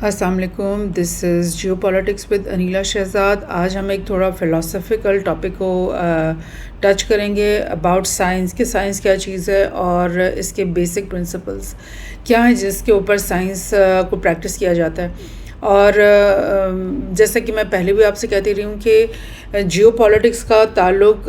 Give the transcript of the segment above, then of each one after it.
السلام علیکم، دس از Jio politics with Aneela Shahzad. آج ہم ایک تھوڑا فلاسفیکل ٹاپک کو ٹچ کریں گے اباؤٹ سائنس، کہ سائنس کیا چیز ہے اور اس کے بیسک پرنسپلس کیا ہیں جس کے اوپر سائنس کو پریکٹس کیا جاتا ہے۔ اور جیسا کہ میں پہلے بھی آپ سے کہتی رہی ہوں کہ جیو پالیٹکس کا تعلق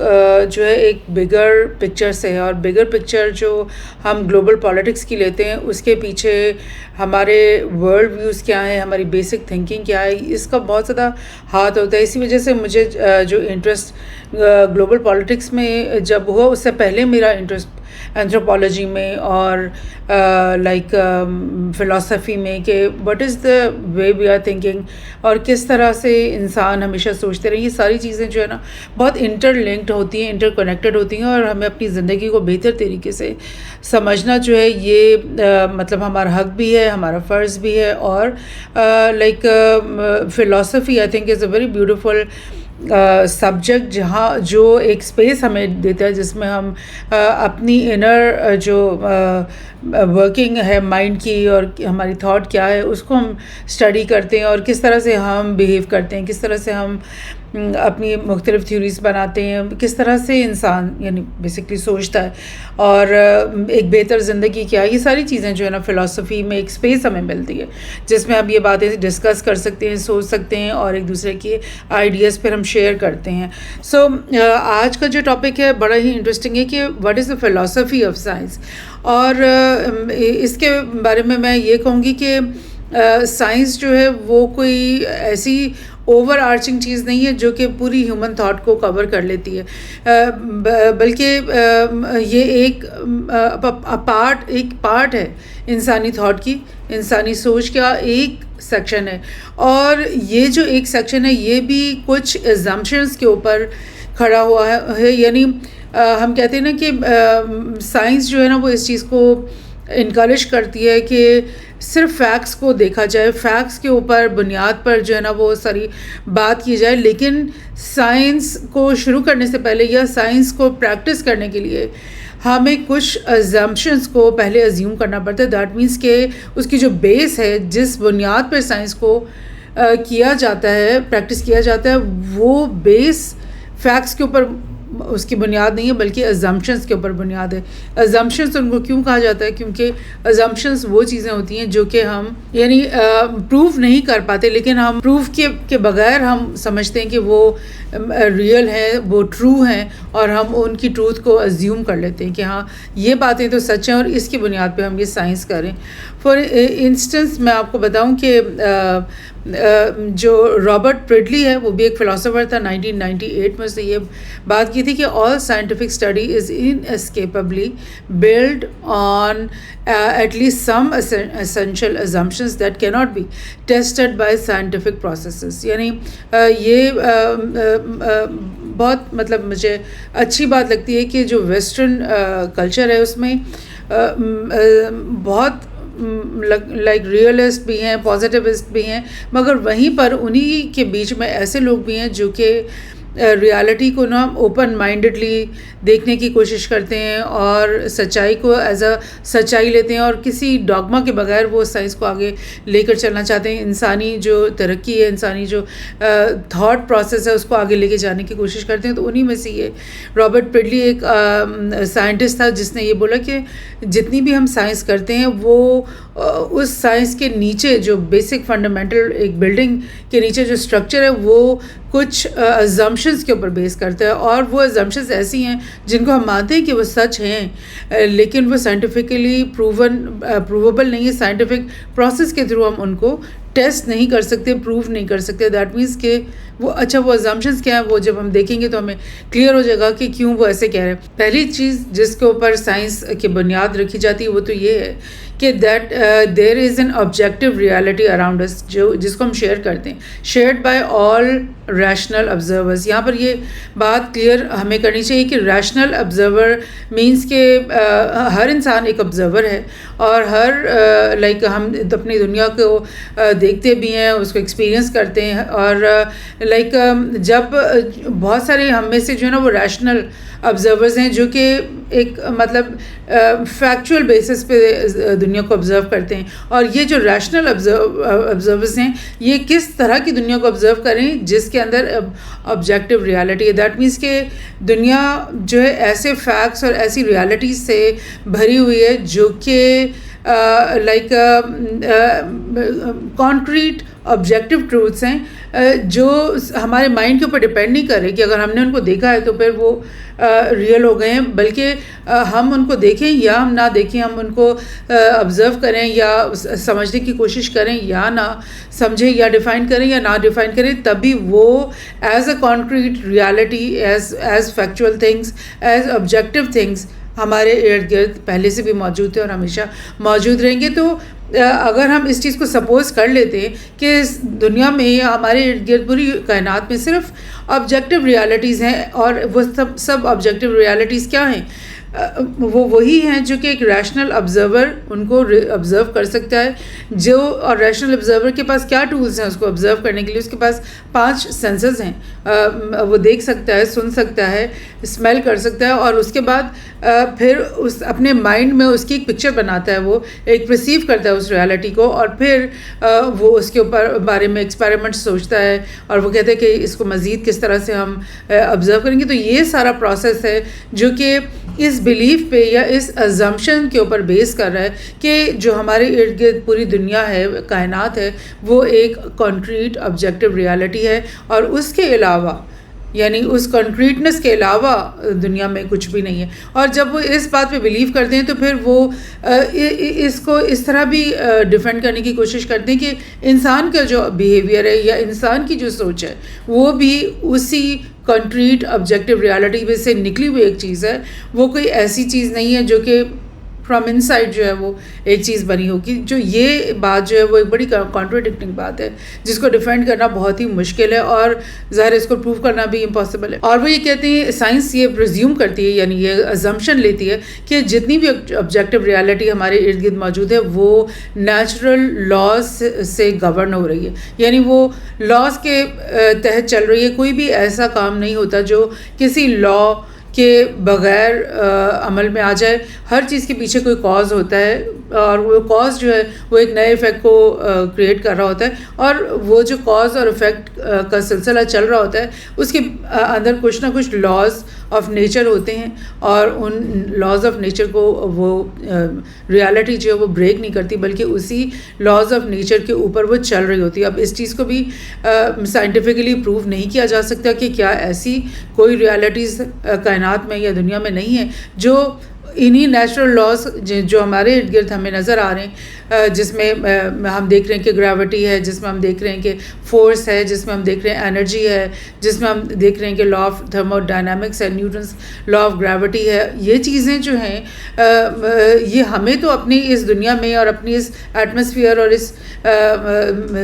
جو ہے ایک بگر پکچر سے ہے، اور بگر پکچر جو ہم گلوبل پالیٹکس کی لیتے ہیں اس کے پیچھے ہمارے ورلڈ ویوز کیا ہیں، ہماری بیسک تھنکنگ کیا ہے، اس کا بہت زیادہ ہاتھ ہوتا ہے۔ اسی وجہ سے مجھے جو انٹرسٹ گلوبل پالیٹکس میں جب ہوا، اس سے پہلے میرا انٹرسٹ اینتھروپالوجی میں اور لائک فلاسفی میں، کہ what is the way we are thinking, اور کس طرح سے انسان ہمیشہ سوچتے رہے۔ یہ ساری چیزیں جو ہے نا بہت انٹر لنکڈ ہوتی ہیں، انٹر کنیکٹڈ ہوتی ہیں، اور ہمیں اپنی زندگی کو بہتر طریقے سے سمجھنا جو ہے یہ مطلب ہمارا حق بھی ہے، ہمارا فرض بھی ہے۔ اور like philosophy I think is a very beautiful subject, جہاں جو ایک اسپیس ہمیں دیتا ہے جس میں ہم اپنی انر جو ورکنگ ہے مائنڈ کی اور ہماری تھاٹ کیا ہے اس کو ہم اسٹڈی کرتے ہیں، اور کس طرح سے ہم بیہیو کرتے ہیں، کس طرح سے ہم اپنی مختلف تھیوریز بناتے ہیں، کس طرح سے انسان یعنی بیسکلی سوچتا ہے، اور ایک بہتر زندگی کیا ہے۔ یہ ساری چیزیں جو ہے نا فلاسفی میں ایک اسپیس ہمیں ملتی ہے جس میں ہم یہ باتیں ڈسکس کر سکتے ہیں، سوچ سکتے ہیں، اور ایک دوسرے کے آئیڈیاز پھر ہم شیئر کرتے ہیں۔ سو آج کا جو ٹاپک ہے بڑا ہی انٹرسٹنگ ہے کہ what is the philosophy of science, اور اس کے بارے میں میں یہ کہوں گی کہ سائنس جو ہے وہ کوئی ایسی اوور آرچنگ چیز نہیں ہے جو کہ پوری ہیومن تھاٹ کو کور کر لیتی ہے، بلکہ یہ ایک پارٹ ہے انسانی تھاٹ کی، انسانی سوچ کا ایک سیکشن ہے، اور یہ جو ایک سیکشن ہے یہ بھی کچھ ایزمپشنز کے اوپر کھڑا ہوا ہے۔ یعنی ہم کہتے ہیں نا کہ سائنس جو ہے نا وہ اس چیز کو انکریج کرتی ہے کہ صرف فیکٹس کو دیکھا جائے، فیکٹس کے اوپر بنیاد پر جو ہے نا وہ ساری بات کی جائے، لیکن سائنس کو شروع کرنے سے پہلے یا سائنس کو پریکٹس کرنے کے لیے ہمیں کچھ ایزمپشنس کو پہلے ازیوم کرنا پڑتا ہے۔ دیٹ مینس کہ اس کی جو بیس ہے، جس بنیاد پر سائنس کو کیا جاتا ہے، پریکٹس کیا جاتا ہے، وہ بیس فیکٹس کے اوپر اس کی بنیاد نہیں ہے بلکہ ایزمپشنس کے اوپر بنیاد ہے۔ ایزمپشنس ان کو کیوں کہا جاتا ہے؟ کیونکہ ایزمپشنس وہ چیزیں ہوتی ہیں جو کہ ہم یعنی پروف نہیں کر پاتے، لیکن ہم پروف کے بغیر ہم سمجھتے ہیں کہ وہ ریئل ہے، وہ ٹرو ہیں، اور ہم ان کی ٹروتھ کو ازیوم کر لیتے ہیں کہ ہاں یہ باتیں تو سچ ہیں، اور اس کی بنیاد پہ ہم یہ سائنس کریں۔ فار انسٹنس میں آپ کو بتاؤں کہ جو رابرٹ پریڈلی ہے وہ بھی ایک فلاسفر تھا، 1998 میں اس نے یہ بات کی تھی کہ all scientific study is inescapably built on at least some essential assumptions that cannot be tested by scientific processes۔ یعنی یہ بہت مطلب مجھے اچھی بات لگتی ہے کہ جو ویسٹرن کلچر ہے اس میں بہت لائک ریئلسٹ بھی ہیں، پازیٹیوسٹ بھی ہیں، مگر وہیں پر انہی کے بیچ میں ایسے لوگ بھی ہیں جو کہ ریالٹی کو نا اوپن مائنڈڈلی دیکھنے کی کوشش کرتے ہیں، اور سچائی کو ایز اے سچائی لیتے ہیں، اور کسی ڈاگما کے بغیر وہ سائنس کو آگے لے کر چلنا چاہتے ہیں۔ انسانی جو ترقی ہے، انسانی جو تھاٹ پروسیس ہے اس کو آگے لے کے جانے کی کوشش کرتے ہیں۔ تو انہی میں سے یہ رابرٹ پریڈلی ایک سائنٹسٹ تھا جس نے یہ بولا کہ جتنی بھی ہم سائنس کرتے ہیں وہ اس سائنس کے نیچے جو بیسک فنڈامنٹل ایک بلڈنگ کے نیچے جو اسٹرکچر ہے وہ کچھ ایزمپشنس کے اوپر بیس کرتا ہے، اور وہ ایزمپشنس ایسی ہیں جن کو ہم مانتے ہیں کہ وہ سچ ہیں، لیکن وہ سائنٹیفکلی پروویبل نہیں ہے۔ سائنٹیفک پروسیس کے تھرو ہم ان کو ٹیسٹ نہیں کر سکتے، پروف نہیں کر سکتے۔ دیٹ مینس کہ وہ وہ ایزمپشنس کیا ہیں، وہ جب ہم دیکھیں گے تو ہمیں کلیئر ہو جائے گا کہ کیوں وہ ایسے کہہ رہے ہیں۔ پہلی چیز جس کے اوپر سائنس کی بنیاد رکھی جاتی ہے وہ تو یہ ہے کہ that there is an objective reality around us, جس کو ہم شیئر کرتے ہیں، shared by all rational observers. یہاں پر یہ بات کلیئر ہمیں کرنی چاہیے کہ ریشنل آبزرور مینس کہ ہر انسان ایک آبزرور ہے، اور ہر لائک ہم اپنی دنیا کو دیکھتے بھی ہیں، اس کو ایکسپیرینس کرتے ہیں، اور جب بہت سارے ہم میں سے جو ہے نا وہ ریشنل آبزرورز ہیں جو کہ ایک مطلب فیکچول بیسس پہ دنیا کو آبزرو کرتے ہیں، اور یہ جو ریشنل آبزرورز ہیں یہ کس طرح کی دنیا کو آبزرو کریں جس کے اندر آبجیکٹیو ریالٹی ہے. دیٹ مینس کہ دنیا جو ہے ایسے فیکٹس اور ایسی ریالٹیز سے بھری ہوئی ہے جو کہ لائک کانکریٹ آبجیکٹیو ٹروتھس ہیں جو ہمارے مائنڈ کے اوپر ڈپینڈ نہیں کر رہے کہ اگر ہم نے ان کو دیکھا ہے تو پھر وہ ریئل ہو گئے ہیں، بلکہ ہم ان کو دیکھیں یا ہم نہ دیکھیں، ہم ان کو آبزرو کریں یا سمجھنے کی کوشش کریں یا نہ سمجھیں، یا ڈیفائن کریں یا نہ ڈیفائن کریں، تبھی وہ as a concrete reality, as factual things, as objective things ہمارے ارد گرد پہلے سے بھی موجود تھے اور ہمیشہ موجود رہیں گے. تو اگر ہم اس چیز کو سپوز کر لیتے ہیں کہ اس دنیا میں یا ہمارے ارد گرد پوری کائنات میں صرف آبجیکٹیو ریالٹیز ہیں، اور وہ سب آبجیکٹیو ریالٹیز کیا ہیں؟ وہ وہی ہیں جو کہ ایک ریشنل آبزرور ان کو آبزرو کر سکتا ہے. جو اور ریشنل آبزرور کے پاس کیا ٹولز ہیں اس کو آبزرو کرنے کے لیے؟ اس کے پاس 5 سینسز ہیں. وہ دیکھ سکتا ہے، سن سکتا ہے، اسمیل کر سکتا ہے، اور اس کے بعد پھر اس اپنے مائنڈ میں اس کی ایک پکچر بناتا ہے، وہ ایک پرسیو کرتا ہے اس ریالٹی کو، اور پھر وہ اس کے اوپر بارے میں ایکسپیریمنٹ سوچتا ہے اور وہ کہتا ہے کہ اس کو مزید کس طرح سے ہم آبزرو کریں گے. تو یہ سارا پروسیس ہے جو کہ اس بلیف پہ یا اس ازمپشن کے اوپر بیس کر رہا ہے کہ جو ہمارے ارد گرد پوری دنیا ہے، کائنات ہے، وہ ایک کانکریٹ آبجیکٹیو ریالٹی ہے، اور اس کے علاوہ یعنی اس کنکریٹنس کے علاوہ دنیا میں کچھ بھی نہیں ہے. اور جب وہ اس بات پہ بلیو کرتے ہیں تو پھر وہ اس کو اس طرح بھی ڈیفینڈ کرنے کی کوشش کرتے ہیں کہ انسان کا جو بیہیویئر ہے یا انسان کی جو سوچ ہے وہ بھی اسی کنکریٹ آبجیکٹیو ریالٹی میں سے نکلی ہوئی ایک چیز ہے. وہ کوئی ایسی چیز نہیں ہے جو کہ فرام ان سائڈ جو ہے وہ ایک چیز بنی ہوگی. جو یہ بات جو ہے وہ ایک بڑی کانٹراڈکٹنگ بات ہے جس کو ڈیفینڈ کرنا بہت ہی مشکل ہے، اور ظاہر اس کو پروو کرنا بھی امپاسبل ہے. اور وہ یہ کہتے ہیں، سائنس یہ پریزیوم کرتی ہے، یعنی یہ ازمپشن لیتی ہے کہ جتنی بھی آبجیکٹیو ریالٹی ہمارے ارد گرد موجود ہے وہ نیچرل لاز سے گورن ہو رہی ہے، یعنی وہ لاز کے تحت چل رہی ہے. کوئی بھی ایسا کام نہیں ہوتا جو کسی لا کے بغیر عمل میں آ جائے. ہر چیز کے پیچھے کوئی کاز ہوتا ہے، اور وہ کاز جو ہے وہ ایک نئے افیکٹ کو کریٹ کر رہا ہوتا ہے، اور وہ جو کاز اور افیکٹ کا سلسلہ چل رہا ہوتا ہے اس کے اندر کچھ نہ کچھ لاز آف نیچر ہوتے ہیں، اور ان لاز آف نیچر کو وہ ریالٹی جو ہے وہ بریک نہیں کرتی، بلکہ اسی لاز آف نیچر کے اوپر وہ چل رہی ہوتی ہے. اب اس چیز کو بھی سائنٹیفکلی پروو نہیں کیا جا سکتا کہ کیا ایسی کوئی ریالٹیز کائنات میں یا دنیا میں نہیں ہے جو انہی نیچرل لاز جو ہمارے ارد گرد ہمیں نظر آ رہے ہیں، جس میں ہم دیکھ رہے ہیں کہ گریوٹی ہے، جس میں ہم دیکھ رہے ہیں کہ فورس ہے، جس میں ہم دیکھ رہے ہیں انرجی ہے، جس میں ہم دیکھ رہے ہیں کہ لا آف تھرمو ڈائنامکس ہے، نیوٹنس لا آف گریوٹی ہے. یہ چیزیں جو ہیں یہ ہمیں تو اپنی اس دنیا میں اور اپنی اس ایٹماسفیئر اور اس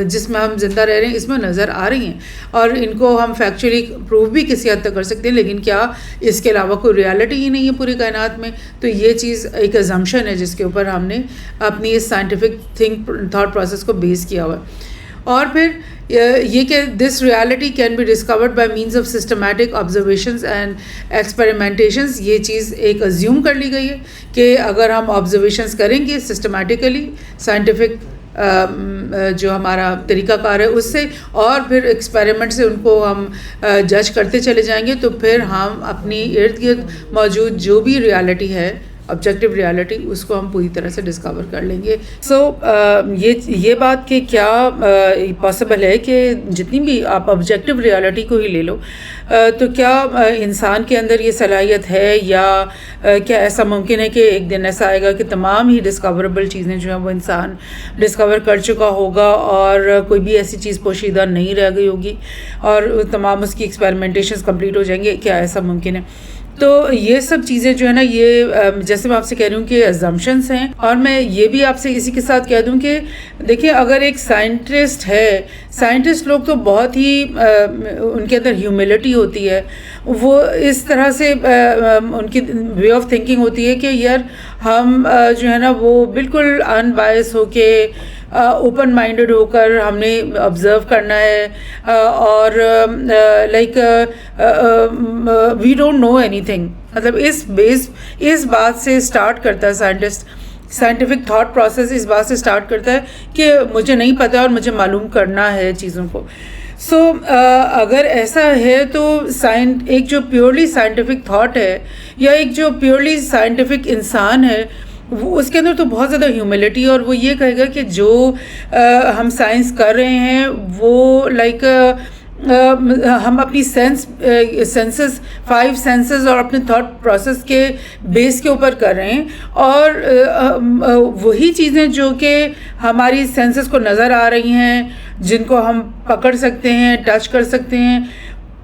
جس میں ہم زندہ رہ رہے ہیں اس میں نظر آ رہی ہیں، اور ان کو ہم فیکچولی پروو بھی کسی حد تک کر سکتے ہیں. لیکن کیا اس کے علاوہ کوئی ریالٹی ہی نہیں ہے پوری کائنات میں؟ تو یہ چیز ایک ازمپشن ہے جس کے اوپر ہم نے اپنی اس سائنٹیفک تھاٹ پروسیس کو بیس کیا ہوا ہے. اور پھر یہ کہ this reality can be discovered by means of systematic observations and experimentations. یہ چیز ایک ازیوم کر لی گئی ہے کہ اگر ہم آبزرویشنز کریں گے سسٹمیٹیکلی، سائنٹیفک جو ہمارا طریقہ کار ہے اس سے، اور پھر ایکسپیریمنٹ سے ان کو ہم جج کرتے چلے جائیں گے، تو پھر ہم اپنی ارد گرد موجود جو بھی ریالٹی ہے آبجیکٹیو ریالٹی اس کو ہم پوری طرح سے ڈسکور کر لیں گے. سو یہ بات کہ کیا پاسبل ہے کہ جتنی بھی آپ آبجیکٹیو ریالٹی کو ہی لے لو تو کیا انسان کے اندر یہ صلاحیت ہے، یا کیا ایسا ممکن ہے کہ ایک دن ایسا آئے گا کہ تمام ہی ڈسکوربل چیزیں جو ہیں وہ انسان ڈسکور کر چکا ہوگا اور کوئی بھی ایسی چیز پوشیدہ نہیں رہ گئی ہوگی اور تمام اس کی ایکسپیریمنٹیشنز کمپلیٹ ہو جائیں گے؟ کیا ایسا ممکن ہے؟ تو یہ سب چیزیں جو ہے نا، یہ جیسے میں آپ سے کہہ رہی ہوں کہ ازمپشنس ہیں. اور میں یہ بھی آپ سے اسی کے ساتھ کہہ دوں کہ دیکھیں، اگر ایک سائنٹسٹ ہے، سائنٹسٹ لوگ تو بہت ہی ان کے اندر ہیوملٹی ہوتی ہے، وہ اس طرح سے ان کی وے آف تھنکنگ ہوتی ہے کہ یار ہم جو ہے نا وہ بالکل ان بائس ہو کے اوپن مائنڈڈ ہو کر ہم نے آبزرو کرنا ہے, اور like we don't know anything. مطلب اس بات سے اسٹارٹ کرتا ہے سائنٹیفک تھاٹ پروسیس, اس بات سے اسٹارٹ کرتا ہے کہ مجھے نہیں پتہ اور مجھے معلوم کرنا ہے چیزوں کو. سو اگر ایسا ہے تو ایک جو پیورلی سائنٹیفک تھاٹ ہے یا ایک جو پیورلی سائنٹیفک انسان ہے, اس کے اندر تو بہت زیادہ ہیوملٹی, اور وہ یہ کہے گا کہ جو ہم سائنس کر رہے ہیں وہ لائک ہم اپنی سینسز 5 سینسز اور اپنے تھاٹ پروسیس کے بیس کے اوپر کر رہے ہیں, اور وہی چیزیں جو کہ ہماری سینسز کو نظر آ رہی ہیں, جن کو ہم پکڑ سکتے ہیں, ٹچ کر سکتے ہیں,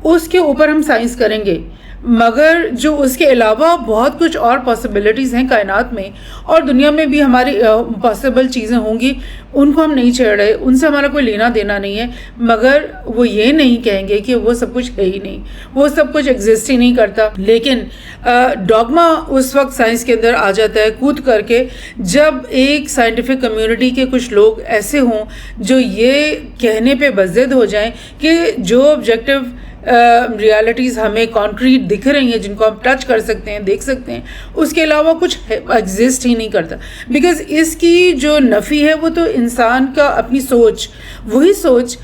اس کے اوپر ہم سائنس کریں گے. مگر جو اس کے علاوہ بہت کچھ اور پاسبلٹیز ہیں کائنات میں اور دنیا میں بھی ہماری پاسبل چیزیں ہوں گی, ان کو ہم نہیں چھیڑ رہے, ان سے ہمارا کوئی لینا دینا نہیں ہے. مگر وہ یہ نہیں کہیں گے کہ وہ سب کچھ ہے ہی نہیں, وہ سب کچھ ایگزسٹ ہی نہیں کرتا. لیکن ڈوگما اس وقت سائنس کے اندر آ جاتا ہے کود کر کے, جب ایک سائنٹیفک کمیونٹی کے کچھ لوگ ایسے ہوں جو یہ کہنے پہ بضد ہو جائیں کہ جو آبجیکٹیو ریالٹیز ہمیں کانکریٹ دکھ رہی ہیں, جن کو ہم ٹچ کر سکتے ہیں, دیکھ سکتے ہیں, اس کے علاوہ کچھ ایگزسٹ ہی نہیں کرتا. بیکاز اس کی جو نفی ہے وہ تو انسان کا اپنی سوچ, وہی سوچ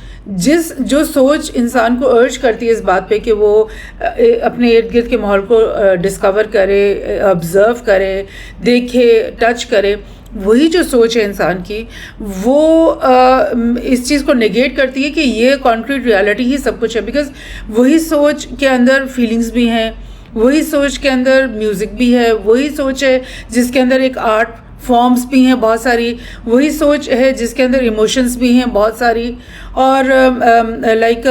جو سوچ انسان کو ارج کرتی ہے اس بات پہ کہ وہ اپنے ارد گرد کے ماحول کو ڈسکور کرے, آبزرو کرے, دیکھے, ٹچ کرے, وہی جو سوچ ہے انسان کی وہ اس چیز کو نیگیٹ کرتی ہے کہ یہ کانکریٹ ریالٹی ہی سب کچھ ہے. بیکاز وہی سوچ کے اندر فیلنگز بھی ہیں, وہی سوچ کے اندر میوزک بھی ہے, وہی سوچ ہے جس کے اندر ایک آرٹ فارمز بھی ہیں بہت ساری, وہی سوچ ہے جس کے اندر ایموشنز بھی ہیں بہت ساری, اور لائک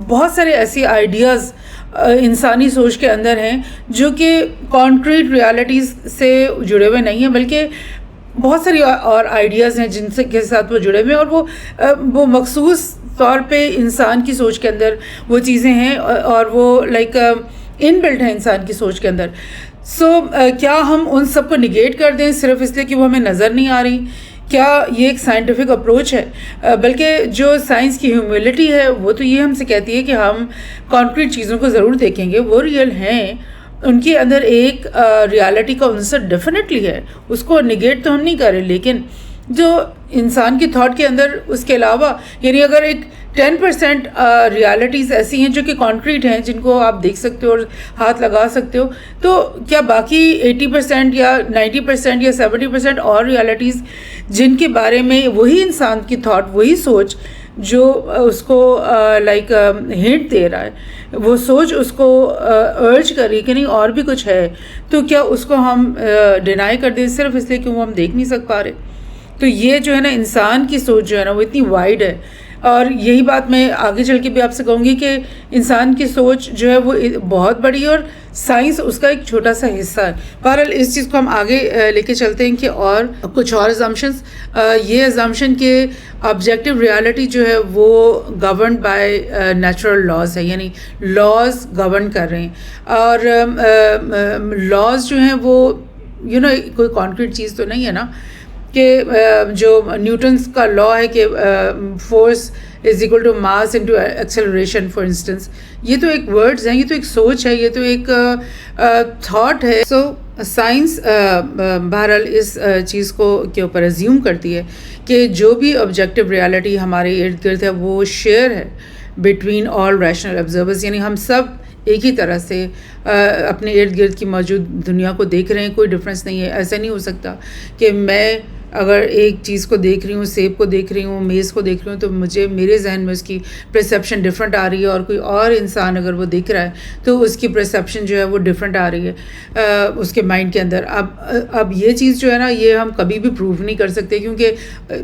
بہت سارے ایسی آئیڈیاز انسانی سوچ کے اندر ہیں جو کہ کانکریٹ ریالٹیز سے جڑے ہوئے نہیں ہیں, بلکہ بہت ساری اور آئیڈیاز ہیں جن سے کے ساتھ وہ جڑے ہوئے ہیں, اور وہ مخصوص طور پہ انسان کی سوچ کے اندر وہ چیزیں ہیں, اور وہ لائک ان بلٹ ہیں انسان کی سوچ کے اندر. سو کیا ہم ان سب کو نگیٹ کر دیں صرف اس لیے کہ وہ ہمیں نظر نہیں آ رہی؟ کیا یہ ایک سائنٹیفک اپروچ ہے؟ بلکہ جو سائنس کی ہیوملٹی ہے وہ تو یہ ہم سے کہتی ہے کہ ہم کانکریٹ چیزوں کو ضرور دیکھیں گے, وہ ریئل ہیں, ان کے اندر ایک ریالٹی کا عنصر ڈیفینیٹلی ہے, اس کو نگیٹ تو ہم نہیں کر رہے. لیکن جو انسان کی تھاٹ کے اندر اس کے علاوہ, یعنی اگر ایک 10% ریالٹیز ایسی ہیں جو کہ کانکریٹ ہیں, جن کو آپ دیکھ سکتے ہو اور ہاتھ لگا سکتے ہو, تو کیا باقی 80% یا 90% یا 70% اور ریالٹیز جن کے بارے میں وہی انسان کی تھاٹ, وہی سوچ جو اس کو لائک ہنٹ دے رہا ہے, وہ سوچ اس کو ارج کر رہی کہ نہیں اور بھی کچھ ہے, تو کیا اس کو ہم ڈینائی کر دیں صرف اس لیے کہ وہ ہم دیکھ نہیں سک پا رہے؟ تو یہ جو ہے نا انسان کی سوچ جو ہے نا وہ اتنی وائڈ ہے, اور یہی بات میں آگے چل کے بھی آپ سے کہوں گی کہ انسان کی سوچ جو ہے وہ بہت بڑی ہے اور سائنس اس کا ایک چھوٹا سا حصہ ہے. بہرحال اس چیز کو ہم آگے لے کے چلتے ہیں کہ اور کچھ اور ازامپشنس. یہ ازامپشن کہ آبجیکٹیو ریالٹی جو ہے وہ گورنڈ بائی نیچرل لاز ہے, یعنی لاز گورن کر رہے ہیں, اور لاز جو ہیں وہ کوئی کانکریٹ چیز تو نہیں ہے نا, کہ جو نیوٹنس کا لا ہے کہ force is equal to mass into acceleration for instance, یہ تو ایک ورڈز ہیں, یہ تو ایک سوچ ہے, یہ تو ایک تھاٹ ہے. سو سائنس بہرحال اس چیز کو کے اوپر ازیوم کرتی ہے کہ جو بھی آبجیکٹیو ریالٹی ہمارے ارد گرد ہے وہ شیئر ہے بٹوین آل ریشنل آبزرورز, یعنی ہم سب ایک ہی طرح سے اپنے ارد گرد کی موجود دنیا کو دیکھ رہے ہیں, کوئی ڈفرینس نہیں ہے. ایسا نہیں ہو سکتا کہ میں اگر ایک چیز کو دیکھ رہی ہوں, سیب کو دیکھ رہی ہوں, میز کو دیکھ رہی ہوں, تو میرے ذہن میں اس کی پرسیپشن ڈفرینٹ آ رہی ہے, اور کوئی اور انسان اگر وہ دیکھ رہا ہے تو اس کی پرسیپشن جو ہے وہ ڈفرینٹ آ رہی ہے اس کے مائنڈ کے اندر. اب یہ چیز جو ہے نا یہ ہم کبھی بھی پروو نہیں کر سکتے, کیونکہ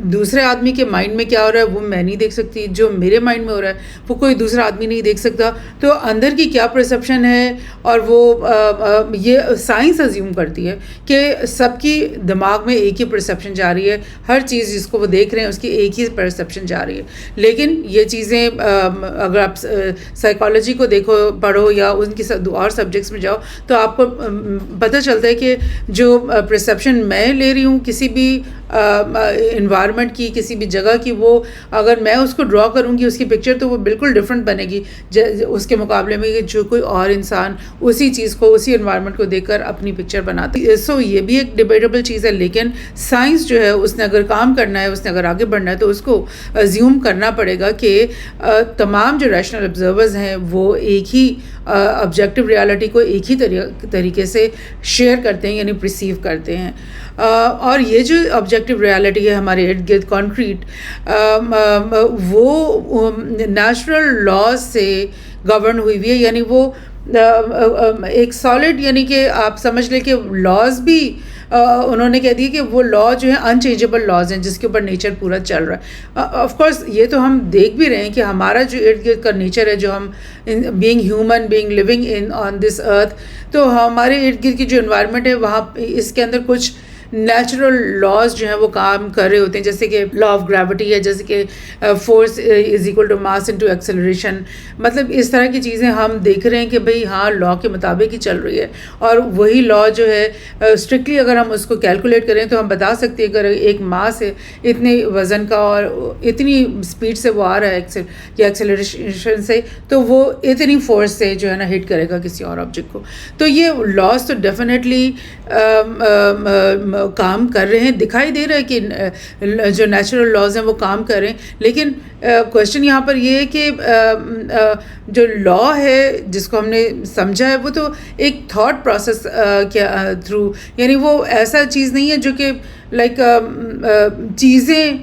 دوسرے آدمی کے مائنڈ میں کیا ہو رہا ہے وہ میں نہیں دیکھ سکتی, جو میرے مائنڈ میں ہو رہا ہے وہ کوئی دوسرا آدمی نہیں دیکھ سکتا. تو اندر کی کیا پرسیپشن ہے, اور وہ یہ سائنس ازیوم کرتی ہے کہ سب کی دماغ میں ایک ہی پرسیپشن جا رہی ہے, ہر چیز جس کو وہ دیکھ رہے ہیں اس کی ایک ہی پرسیپشن جا رہی ہے. لیکن یہ چیزیں اگر آپ سائیکالوجی کو دیکھو, پڑھو, یا ان کی اور سبجیکٹس میں جاؤ, تو آپ کو پتہ چلتا ہے کہ جو پرسیپشن میں لے رہی ہوں کسی بھی انوائرمنٹ کی, کسی بھی جگہ کی, وہ اگر میں اس کو ڈرا کروں گی اس کی پکچر تو وہ بالکل ڈفرینٹ بنے گی اس کے مقابلے میں کہ جو کوئی اور انسان اسی چیز کو, اسی انوائرمنٹ کو دیکھ کر اپنی پکچر بناتا ہے. سو یہ بھی ایک ڈیبیٹیبل چیز ہے, لیکن سائنس جو ہے اس نے اگر کام کرنا ہے, اس نے اگر آگے بڑھنا ہے تو اس کو زیوم کرنا پڑے گا کہ تمام جو ریشنل آبزرورز ہیں وہ ایک ہی آبجیکٹیو ریالٹی کو ایک ہی طریقے سے شیئر کرتے ہیں, یعنی پرسیو کرتے ہیں. اور یہ جو آبجیکٹیو ریالٹی ہے ہمارے ارد گرد کانکریٹ, وہ نیچرل لاز سے گورن ہوئی ہوئی ہے, یعنی وہ ایک سالڈ, یعنی کہ آپ سمجھ لیں کہ لاز بھی انہوں نے کہہ دیا کہ وہ لا جو ہیں انچینجیبل لاز ہیں جس کے اوپر نیچر پورا چل رہا ہے. آف کورس یہ تو ہم دیکھ بھی رہے ہیں کہ ہمارا جو ارد گرد کا نیچر ہے, جو ہم being human, being living in on this earth, تو ہمارے ارد گرد کی جو انوائرمنٹ ہے وہاں اس کے اندر کچھ نیچرل لاز جو ہیں وہ کام کر رہے ہوتے ہیں, جیسے کہ لا آف گریوٹی ہے, جیسے کہ force is equal to mass into acceleration. مطلب اس طرح کی چیزیں ہم دیکھ رہے ہیں کہ بھئی ہاں لا کے مطابق ہی چل رہی ہے, اور وہی لا جو ہے اسٹرکٹلی اگر ہم اس کو کیلکولیٹ کریں تو ہم بتا سکتے ہیں کہ اگر ایک ماس ہے اتنے وزن کا اور اتنی اسپیڈ سے وہ آ رہا ہے یا ایکسلریشن سے, تو وہ اتنی فورس سے جو ہے نا ہٹ کرے گا کسی اور آبجیکٹ کو. تو یہ لاز تو ڈیفینیٹلی کام کر رہے ہیں, دکھائی دے رہا ہے کہ جو نیچرل لاز ہیں وہ کام کر رہے ہیں. لیکن کوشچن یہاں پر یہ ہے کہ جو لا ہے جس کو ہم نے سمجھا ہے وہ تو ایک تھاٹ پروسیس کے تھرو, یعنی وہ ایسا چیز نہیں ہے جو کہ لائک چیزیں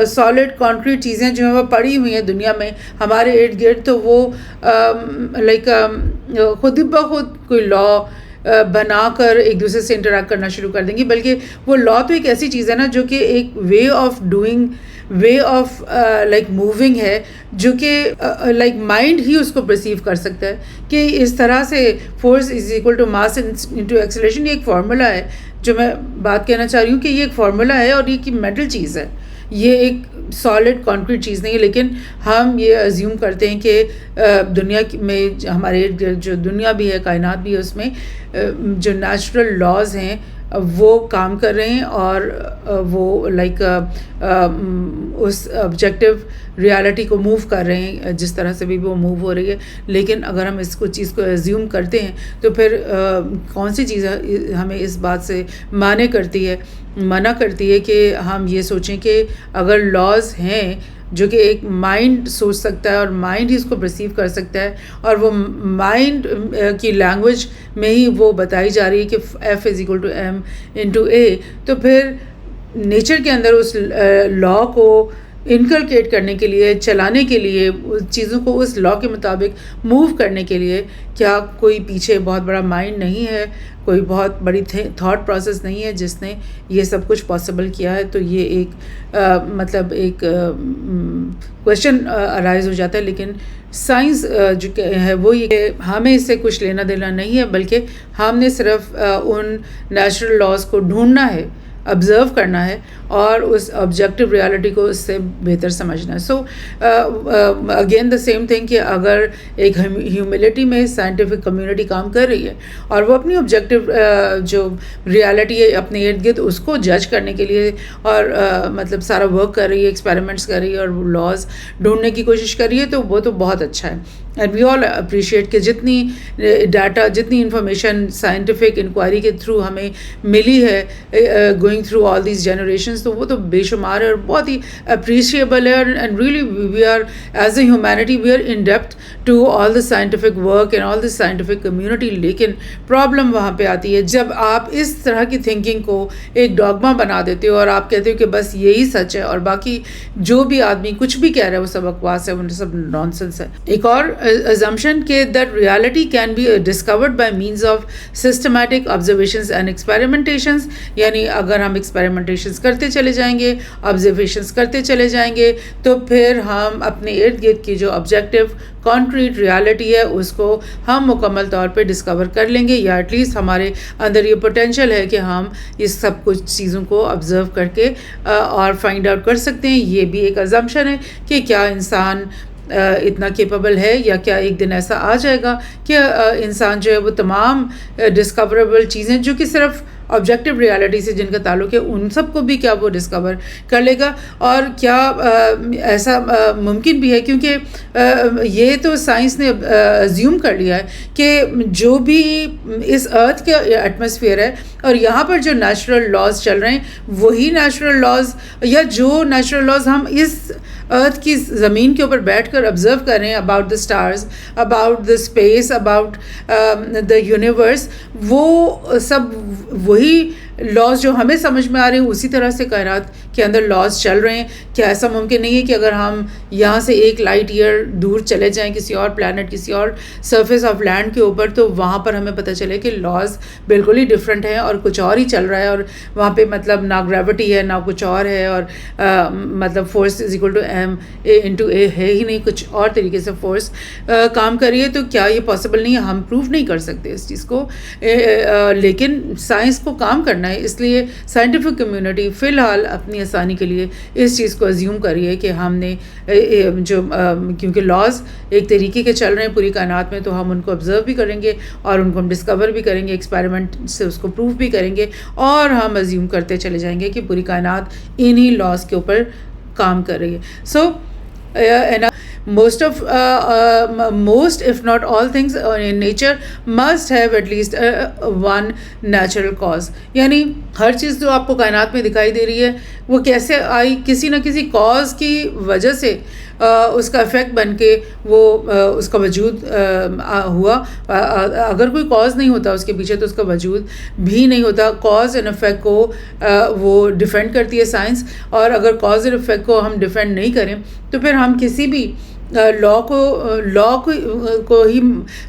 سالڈ کانکریٹ چیزیں جو ہیں وہ پڑی ہوئی ہیں دنیا میں ہمارے ارد گرد, تو وہ لائک خود بخود کوئی لا بنا کر ایک دوسرے سے انٹریکٹ کرنا شروع کر دیں گی. بلکہ وہ لا تو ایک ایسی چیز ہے نا جو کہ ایک way of doing, way of like moving ہے, جو کہ لائک مائنڈ ہی اس کو پرسیو کر سکتا ہے کہ اس طرح سے force is equal to mass into acceleration. یہ ایک فارمولا ہے جو میں بات کہنا چاہ رہی ہوں کہ یہ ایک فارمولا ہے اور یہ ایک میٹل چیز ہے, یہ ایک سالڈ کانکریٹ چیز نہیں ہے. لیکن ہم یہ ازیوم کرتے ہیں کہ دنیا میں ہمارے جو دنیا بھی ہے, کائنات بھی ہے, اس میں جو نیچرل لاز ہیں وہ کام کر رہے ہیں اور وہ لائک اس آبجیکٹیو ریالٹی کو موو کر رہے ہیں جس طرح سے بھی وہ موو ہو رہی ہے. لیکن اگر ہم اس کو چیز کو ایزیوم کرتے ہیں تو پھر کون سی چیز ہمیں اس بات سے منع کرتی ہے کہ ہم یہ سوچیں کہ اگر لاز ہیں جو کہ ایک مائنڈ سوچ سکتا ہے اور مائنڈ ہی اس کو پرسیو کر سکتا ہے, اور وہ مائنڈ کی لینگویج میں ہی وہ بتائی جا رہی ہے کہ F is equal to M into A, تو پھر نیچر کے اندر اس لا کو انکلکیٹ کرنے کے لیے, چلانے کے لیے, چیزوں کو اس لا کے مطابق موو کرنے کے لیے کیا کوئی پیچھے بہت بڑا مائنڈ نہیں ہے, کوئی بہت بڑی تھاٹ پروسیس نہیں ہے جس نے یہ سب کچھ پاسبل کیا ہے؟ تو یہ ایک مطلب ایک کویشچن ارائز ہو جاتا ہے. لیکن سائنس جو ہے وہ یہ کہ ہمیں اس سے کچھ لینا دینا نہیں ہے, بلکہ ہم نے صرف ان نیچرل لاز کو ڈھونڈنا ہے, آبزرو کرنا ہے اور اس آبجیکٹیو ریالٹی کو اس سے بہتر سمجھنا ہے. So again the same thing کہ اگر ایک ہیوملٹی میں سائنٹیفک کمیونٹی کام کر رہی ہے اور وہ اپنی آبجیکٹیو جو ریالٹی ہے اپنے ارد گرد اس کو جج کرنے کے لیے اور مطلب سارا ورک کر رہی ہے, ایکسپیریمنٹس کر رہی ہے اور وہ لاز ڈھونڈنے کی کوشش کر رہی ہے, تو وہ تو بہت اچھا ہے. اینڈ وی آل اپریشیٹ کہ جتنی ڈاٹا, جتنی انفارمیشن سائنٹیفک انکوائری کے تھرو ہمیں ملی ہے going through all these generations, تو وہ تو بے شمار ہے اور بہت ہی اپریشیبل ہے. And really we are as a humanity we are in depth to all the scientific work and all the scientific community. لیکن پرابلم وہاں پہ آتی ہے جب آپ اس طرح کی تھنکنگ کو ایک ڈاگما بنا دیتے ہو اور آپ کہتے ہو کہ بس یہی سچ ہے اور باقی جو بھی آدمی کچھ بھی کہہ رہا ہے وہ سب بکواس ہے, وہ سب نان سینس ہے. ایک اور assumption کہ that reality can be discovered by means of systematic observations and experimentations, یعنی اگر ہم ایکسپیریمنٹیشنز کرتے چلے جائیں گے, آبزرویشنز کرتے چلے جائیں گے, تو پھر ہم اپنے ارد گرد کی جو آبجیکٹیو کانکریٹ ریالٹی ہے اس کو ہم مکمل طور پہ ڈسکور کر لیں گے, یا ایٹ لیسٹ ہمارے اندر یہ پوٹینشیل ہے کہ ہم اس سب کچھ چیزوں کو آبزرو کر کے اور فائنڈ آؤٹ کر سکتے ہیں. یہ بھی ایک assumption ہے کہ کیا انسان اتنا کیپیبل ہے, یا کیا ایک دن ایسا آ جائے گا کہ انسان جو ہے وہ تمام ڈسکوریبل چیزیں جو کہ صرف آبجیکٹیو ریالٹی سے جن کا تعلق ہے ان سب کو بھی کیا وہ ڈسکور کر لے گا. اور کیا ایسا ممکن بھی ہے, کیونکہ یہ تو سائنس نے ازیوم کر لیا ہے کہ جو بھی اس ارتھ کا ایٹماسفیئر ہے اور یہاں پر جو نیچرل لاز چل رہے ہیں وہی نیچرل لاز, یا جو نیچرل لاز ہم اس ارتھ کی زمین کے اوپر بیٹھ کر آبزرو کر رہے ہیں about the stars, about the space, about the universe, وہ سب وہی لاز جو ہمیں سمجھ میں آ رہے ہیں اسی طرح سے کائنات کے اندر لاز چل رہے ہیں. کیا ایسا ممکن نہیں ہے کہ اگر ہم یہاں سے 1 لائٹ ایئر دور چلے جائیں کسی اور پلانٹ, کسی اور سرفیس آف لینڈ کے اوپر, تو وہاں پر ہمیں پتہ چلے کہ لاز بالکل ہی ڈفرینٹ ہیں اور کچھ اور ہی چل رہا ہے, اور وہاں پہ مطلب نہ گریوٹی ہے نہ کچھ اور ہے, اور مطلب force is equal to M A into A ہے ہی نہیں, کچھ اور طریقے سے فورس کام کر رہی ہے. تو کیا یہ پاسبل نہیں ہے؟ ہم پروف نہیں کر سکتے اس چیز کو, لیکن سائنس کو کام کرنا ہے. اس لیے سائنٹیفک کمیونٹی فی الحال اپنی آسانی کے لیے اس چیز کو ازیوم کری ہے کہ ہم نے جو کیونکہ لاز ایک طریقے کے چل رہے ہیں پوری کائنات میں, تو ہم ان کو آبزرو بھی کریں گے اور ان کو ہم ڈسکور بھی کریں گے, ایکسپیریمنٹ سے اس کو پروف بھی کریں گے, اور ہم ازیوم کرتے چلے جائیں گے کہ پوری کائنات انہی لاز کے اوپر کام کر رہی ہے. سو most if not all things in nature must have at least one natural cause. یعنی ہر چیز جو آپ کو کائنات میں دکھائی دے رہی ہے وہ کیسے آئی, کسی نہ کسی کاز کی وجہ سے اس کا افیکٹ بن کے وہ اس کا وجود ہوا. اگر کوئی کاز نہیں ہوتا اس کے پیچھے تو اس کا وجود بھی نہیں ہوتا. کاز اینڈ افیکٹ کو وہ ڈیفینڈ کرتی ہے سائنس, اور اگر کاز اینڈ افیکٹ کو ہم ڈیفینڈ نہیں کریں تو پھر ہم کسی بھی لا کو ہی,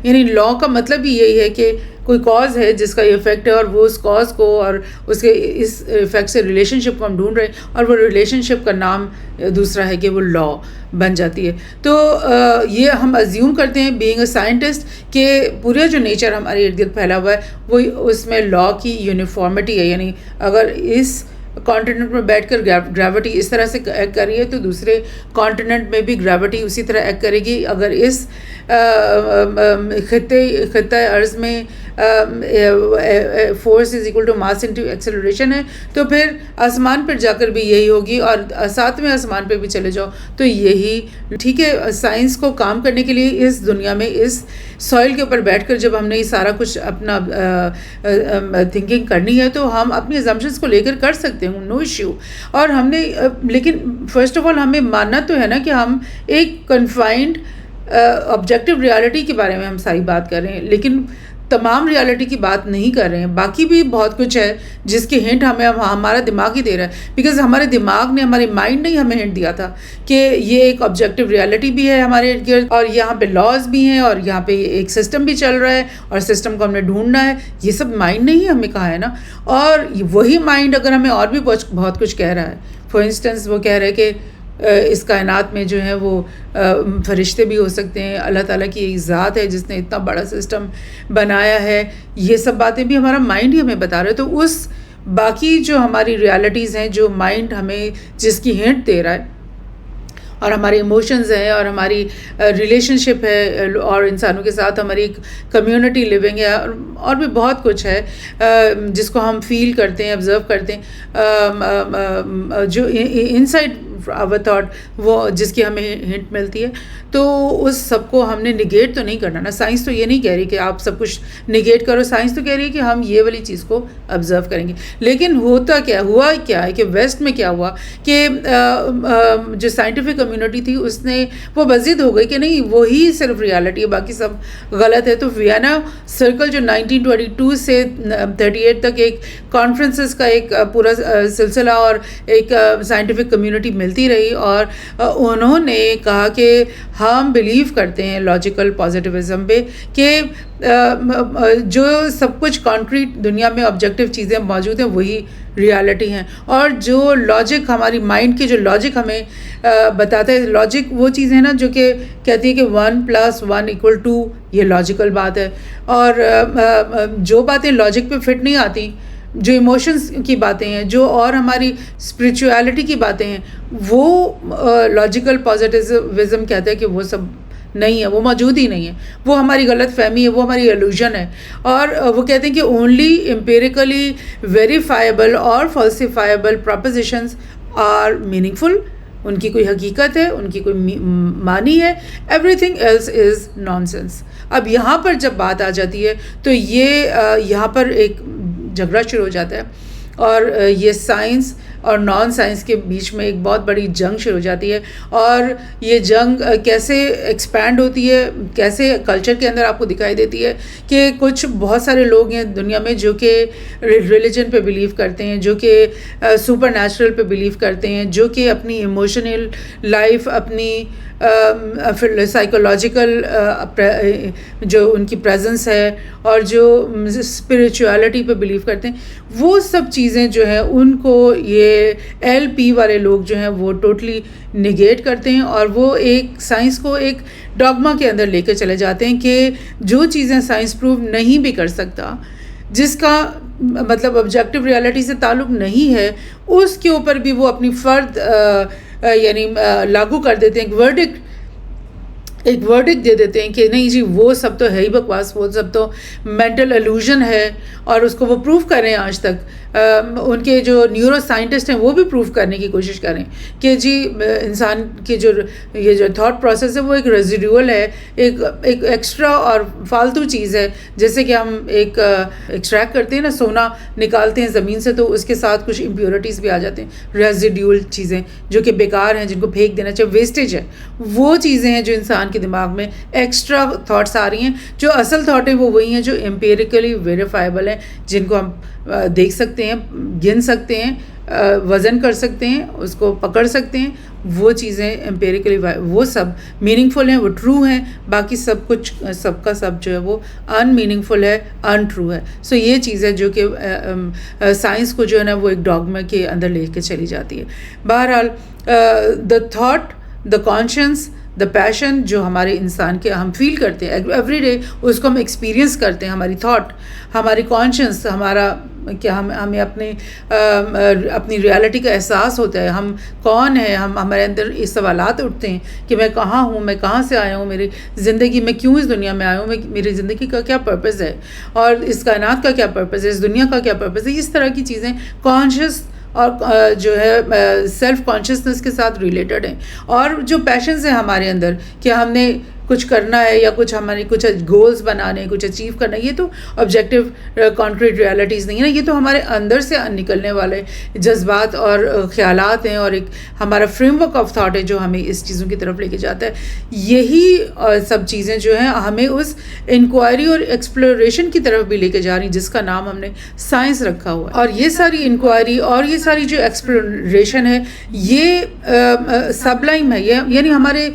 یعنی لا کا مطلب ہی یہی ہے کہ کوئی کاز ہے جس کا یہ افیکٹ ہے, اور وہ اس کاز کو اور اس کے اس افیکٹ سے ریلیشن شپ کو ہم ڈھونڈ رہے ہیں, اور وہ ریلیشن شپ کا نام دوسرا ہے کہ وہ لا بن جاتی ہے. تو یہ ہم ازیوم کرتے ہیں بینگ اے سائنٹسٹ کہ پورا جو نیچر ہمارے ارد گرد پھیلا ہوا ہے وہ اس میں لا کی یونیفارمٹی ہے. یعنی اگر اس کانٹیننٹ میں بیٹھ کر گریوٹی اس طرح سے ایکٹ کر رہی ہے تو دوسرے کانٹیننٹ میں بھی گریوٹی اسی طرح ایکٹ کرے گی. اگر اس خطۂ ارض میں force is equal to mass into acceleration ہے تو پھر آسمان پر جا کر بھی یہی ہوگی, اور 7ویں آسمان پہ بھی چلے جاؤ تو یہی ٹھیک ہے. سائنس کو کام کرنے کے لیے اس دنیا میں اس سوئل کے اوپر بیٹھ کر جب ہم نے یہ سارا کچھ اپنا تھنکنگ کرنی ہے تو ہم اپنی assumptions کو لے کر سکتے ہیں, نو ایشو. اور ہم نے لیکن فرسٹ آف آل ہمیں ماننا تو ہے نا کہ ہم ایک کنفائنڈ آبجیکٹیو ریالٹی کے بارے میں ہم ساری بات کر رہے ہیں, لیکن تمام ریالٹی کی بات نہیں کر رہے ہیں. باقی بھی بہت کچھ ہے جس کی ہنٹ ہمیں ہمارا دماغ ہی دے رہا ہے, بیکاز ہمارے دماغ نے, ہمارے مائنڈ نے ہمیں ہنٹ دیا تھا کہ یہ ایک آبجیکٹیو ریالٹی بھی ہے ہمارے ارد گرد, اور یہاں پہ لاز بھی ہیں, اور یہاں پہ ایک سسٹم بھی چل رہا ہے, اور سسٹم کو ہم نے ڈھونڈنا ہے. یہ سب مائنڈ نے ہی ہمیں کہا ہے نا. اور وہی مائنڈ اگر ہمیں اور بھی بہت کچھ کہہ رہا ہے, فار انسٹنس وہ کہہ رہے کہ اس کائنات میں جو ہے وہ فرشتے بھی ہو سکتے ہیں, اللہ تعالیٰ کی ایک ذات ہے جس نے اتنا بڑا سسٹم بنایا ہے, یہ سب باتیں بھی ہمارا مائنڈ ہی ہمیں بتا رہا ہے. تو اس باقی جو ہماری ریالٹیز ہیں, جو مائنڈ ہمیں جس کی ہنٹ دے رہا ہے, اور ہمارے ایموشنز ہیں, اور ہماری ریلیشن شپ ہے, اور انسانوں کے ساتھ ہماری ایک کمیونٹی لیونگ ہے, اور بھی بہت کچھ ہے جس کو ہم فیل کرتے ہیں, آبزرو کرتے ہیں, جو انسائڈ آور تھاٹ وہ جس کی ہمیں ہنٹ ملتی ہے. تو اس سب کو ہم نے نگیٹ تو نہیں کرنا نا. سائنس تو یہ نہیں کہہ رہی کہ آپ سب کچھ نگیٹ کرو, سائنس تو کہہ رہی ہے کہ ہم یہ والی چیز کو آبزرو کریں گے. لیکن ہوا کیا ہے کہ ویسٹ میں کیا ہوا کہ جو سائنٹیفک کمیونٹی تھی اس نے وہ بزد ہو گئی کہ نہیں وہی صرف ریالٹی ہے, باقی سب غلط ہے. تو ویانا سرکل جو 1922 سے 38 تک ایک کانفرنسز کا ایک پورا سلسلہ اور ایک سائنٹیفک کمیونٹی ملتی رہی, اور انہوں نے کہا کہ ہم بلیو کرتے ہیں لاجیکل پازیٹیوزم پہ کہ جو سب کچھ کانکریٹ دنیا میں آبجیکٹیو چیزیں موجود ہیں وہی ریالٹی ہیں, اور جو لاجک ہماری مائنڈ کی جو لاجک ہمیں بتاتا ہے, لاجک وہ چیز ہے نا جو کہ کہتی ہے کہ 1+1=2, یہ لاجیکل بات ہے. اور جو باتیں لاجک پہ فٹ نہیں آتی, جو ایموشنز کی باتیں ہیں, جو اور ہماری اسپریچویلٹی کی باتیں ہیں, وہ لاجیکل پازیٹیوزم کہتا ہے کہ وہ سب نہیں ہے، وہ موجود ہی نہیں ہے، وہ ہماری غلط فہمی ہے، وہ ہماری ایلوژن ہے. اور وہ کہتے ہیں کہ اونلی امپیریکلی ویریفائبل اور falsifiable propositions are meaningful. ان کی کوئی حقیقت ہے، ان کی کوئی معنی ہے، everything else is nonsense. اب یہاں پر جب بات آ جاتی ہے تو یہاں پر ایک جھگڑا شروع ہو جاتا ہے، اور یہ سائنس اور نان سائنس کے بیچ میں ایک بہت بڑی جنگ شروع ہو جاتی ہے. اور یہ جنگ کیسے ایکسپینڈ ہوتی ہے، کیسے کلچر کے اندر آپ کو دکھائی دیتی ہے کہ کچھ بہت سارے لوگ ہیں دنیا میں جو کہ ریلیجن پہ بلیو کرتے ہیں، جو کہ سپر نیچرل پہ بلیو کرتے ہیں، جو کہ اپنی ایموشنل لائف، اپنی سائیکولوجیکل جو ان کی پریزنس ہے، اور جو اسپریچویلٹی پہ بلیو کرتے ہیں، وہ سب چیزیں جو ہیں ان کو یہ ایل پی والے لوگ جو ہیں وہ ٹوٹلی نگیٹ کرتے ہیں، اور وہ ایک سائنس کو ایک ڈاگما کے اندر لے کے چلے جاتے ہیں کہ جو چیزیں سائنس پروو نہیں بھی کر سکتا، جس کا مطلب آبجیکٹیو ریالٹی سے تعلق نہیں ہے، اس کے اوپر بھی وہ اپنی فرد یعنی لاگو کر دیتے ہیں، ایک ورڈکٹ دے دیتے ہیں کہ نہیں جی وہ سب تو ہے ہی بکواس، وہ سب تو مینٹل ایلوژن ہے. اور اس کو وہ پروف کر رہے ہیں آج تک. ان کے جو نیورو سائنٹسٹ ہیں وہ بھی پروف کرنے کی کوشش کریں کہ جی انسان کی یہ جو تھاٹ پروسیس ہے وہ ایک ریزیڈیول ہے، ایک ایکسٹرا اور فالتو چیز ہے. جیسے کہ ہم ایک ایکسٹریکٹ کرتے ہیں نا، سونا نکالتے ہیں زمین سے، تو اس کے ساتھ کچھ امپیورٹیز بھی آ جاتے ہیں، ریزیڈیول چیزیں جو کہ بیکار ہیں، جن کو پھینک دینا چاہیے، ویسٹیج ہے. وہ چیزیں ہیں جو انسان کے دماغ میں ایکسٹرا تھاٹس آ رہی ہیں. جو اصل تھاٹ ہیں وہ وہی ہیں جو امپیریکلی ویریفائبل ہیں، جن کو ہم دیکھ سکتے ہیں، گن سکتے ہیں، وزن کر سکتے ہیں، اس کو پکڑ سکتے ہیں. وہ چیزیں امپیریکلی وہ سب میننگ فل ہیں، وہ ٹرو ہیں. باقی سب کچھ سب کا سب جو ہے وہ ان میننگ فل ہے، ان ٹرو ہے. سو یہ چیز ہے جو کہ سائنس کو جو ہے نا وہ ایک ڈاگما کے اندر لے کے چلی جاتی ہے. بہرحال دا تھاٹ، دا کانشنس، دا پیشن جو ہمارے انسان کے ہم فیل کرتے ہیں ایوری ڈے، اس کو ہم ایکسپیرینس کرتے ہیں. ہماری تھاٹ، ہماری کانشنس، ہمارا کہ ہمیں اپنی ریالٹی کا احساس ہوتا ہے، ہم کون ہیں، ہمارے اندر یہ سوالات اٹھتے ہیں کہ میں کہاں ہوں، میں کہاں سے آیا ہوں، میری زندگی میں کیوں اس دنیا میں آیا ہوں، میری زندگی کا کیا پرپز ہے، اور اس کائنات کا کیا پرپز ہے، اس دنیا کا کیا پرپز ہے. اس طرح کی چیزیں کانشیس اور جو ہے سیلف کانشیسنس کے ساتھ ریلیٹڈ ہیں. اور جو پیشنز ہیں ہمارے اندر کہ ہم نے کچھ کرنا ہے، یا ہمارے کچھ گولز بنانے، کچھ اچیو کرنا ہے، یہ تو آبجیکٹیو کانکریٹ ریالٹیز نہیں ہے نا، یہ تو ہمارے اندر سے نکلنے والے جذبات اور خیالات ہیں، اور ایک ہمارا فریم ورک آف تھاٹ ہے جو ہمیں اس چیزوں کی طرف لے کے جاتا ہے. یہی سب چیزیں جو ہیں ہمیں اس انکوائری اور ایکسپلوریشن کی طرف بھی لے کے جا رہی ہیں، جس کا نام ہم نے سائنس رکھا ہوا ہے. اور یہ ساری انکوائری اور یہ ساری جو ایکسپلوریشن ہے یہ سبلائم ہے، یعنی ہمارے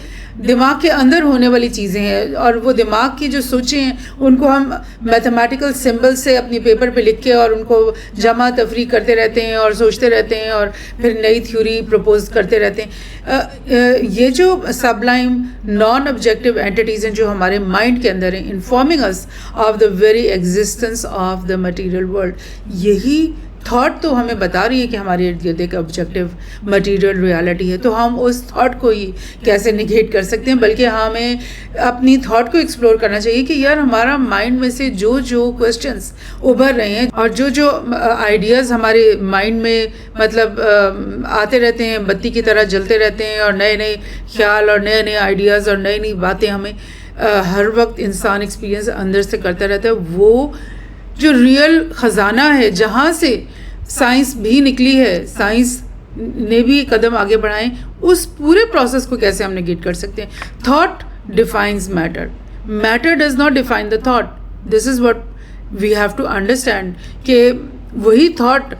دماغ کے اندر ہونے والی چیزیں ہیں. اور وہ دماغ کی جو سوچیں ہیں ان کو ہم میتھمیٹیکل سمبل سے اپنی پیپر پہ لکھ کے اور ان کو جمع تفریق کرتے رہتے ہیں اور سوچتے رہتے ہیں، اور پھر نئی تھیوری پروپوز کرتے رہتے ہیں. یہ جو سبلائم نان آبجیکٹیو اینٹیٹیز ہیں جو ہمارے مائنڈ کے اندر ہیں، informing us of the very existence of the material world, یہی تھاٹ تو ہمیں بتا رہی ہے کہ ہمارے ارد گرد ایک آبجیکٹیو مٹیریل ریالٹی ہے. تو ہم اس تھاٹ کو ہی کیسے نگیٹ کر سکتے ہیں، بلکہ ہمیں اپنی تھاٹ کو ایکسپلور کرنا چاہیے کہ یار ہمارا مائنڈ میں سے جو کویسچنس ابھر رہے ہیں اور جو آئیڈیاز ہمارے مائنڈ میں مطلب آتے رہتے ہیں، بتی کی طرح جلتے رہتے ہیں، اور نئے خیال اور نئے آئیڈیاز اور نئی باتیں ہمیں ہر وقت انسان ایکسپیرینس اندر سے کرتا رہتا ہے. وہ جو ریئل خزانہ ہے جہاں سے سائنس بھی نکلی ہے، سائنس نے بھی قدم آگے بڑھائے، اس پورے پروسیس کو کیسے ہم نگیٹ کر سکتے ہیں. Thought defines matter, matter does not define the thought. This is what we have to understand کہ وہی تھاٹ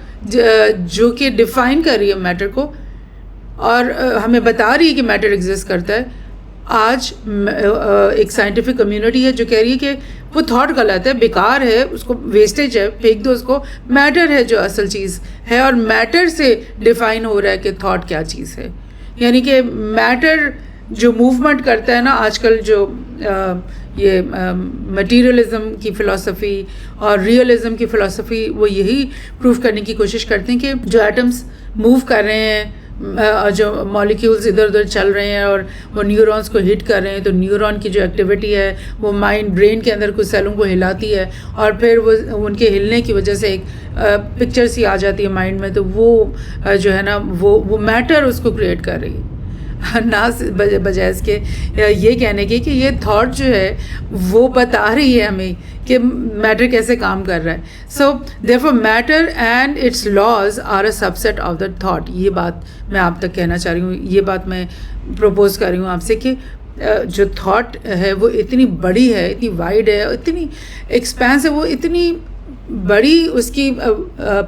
جو کہ ڈیفائن کر رہی ہے میٹر کو اور ہمیں بتا رہی ہے کہ میٹر ایگزسٹ کرتا ہے. آج ایک سائنٹیفک کمیونٹی ہے جو کہہ رہی ہے کہ وہ تھاٹ غلط ہے، بیکار ہے، اس کو ویسٹیج ہے، پھینک دو اس کو. میٹر ہے جو اصل چیز ہے، اور میٹر سے ڈیفائن ہو رہا ہے کہ تھاٹ کیا چیز ہے. یعنی کہ میٹر جو موومنٹ کرتا ہے نا آج کل، جو یہ مٹیریلزم کی فلسفی اور ریئلزم کی فلسفی، وہ یہی پروف کرنے کی کوشش کرتے ہیں کہ جو ایٹمس موو کر رہے ہیں جو مالیکیولز ادھر ادھر چل رہے ہیں اور وہ نیورونز کو ہٹ کر رہے ہیں، تو نیورون کی جو ایکٹیویٹی ہے وہ مائنڈ برین کے اندر کچھ سیلوں کو ہلاتی ہے، اور پھر وہ ان کے ہلنے کی وجہ سے ایک پکچر سی آ جاتی ہے مائنڈ میں، تو وہ جو ہے نا وہ میٹر اس کو کریٹ کر رہی ہے، نہ بجائے اس کے یہ کہنے کی کہ یہ تھاٹ جو ہے وہ بتا رہی ہے ہمیں کہ میٹر کیسے کام کر رہا ہے. So therefore matter and its laws are a subset of the thought. یہ بات میں آپ تک کہنا چاہ رہی ہوں، یہ بات میں پروپوز کر رہی ہوں آپ سے کہ جو تھاٹ ہے وہ اتنی بڑی ہے، اتنی وائڈ ہے، اتنی ایکسپینس ہے، وہ اتنی بڑی اس کی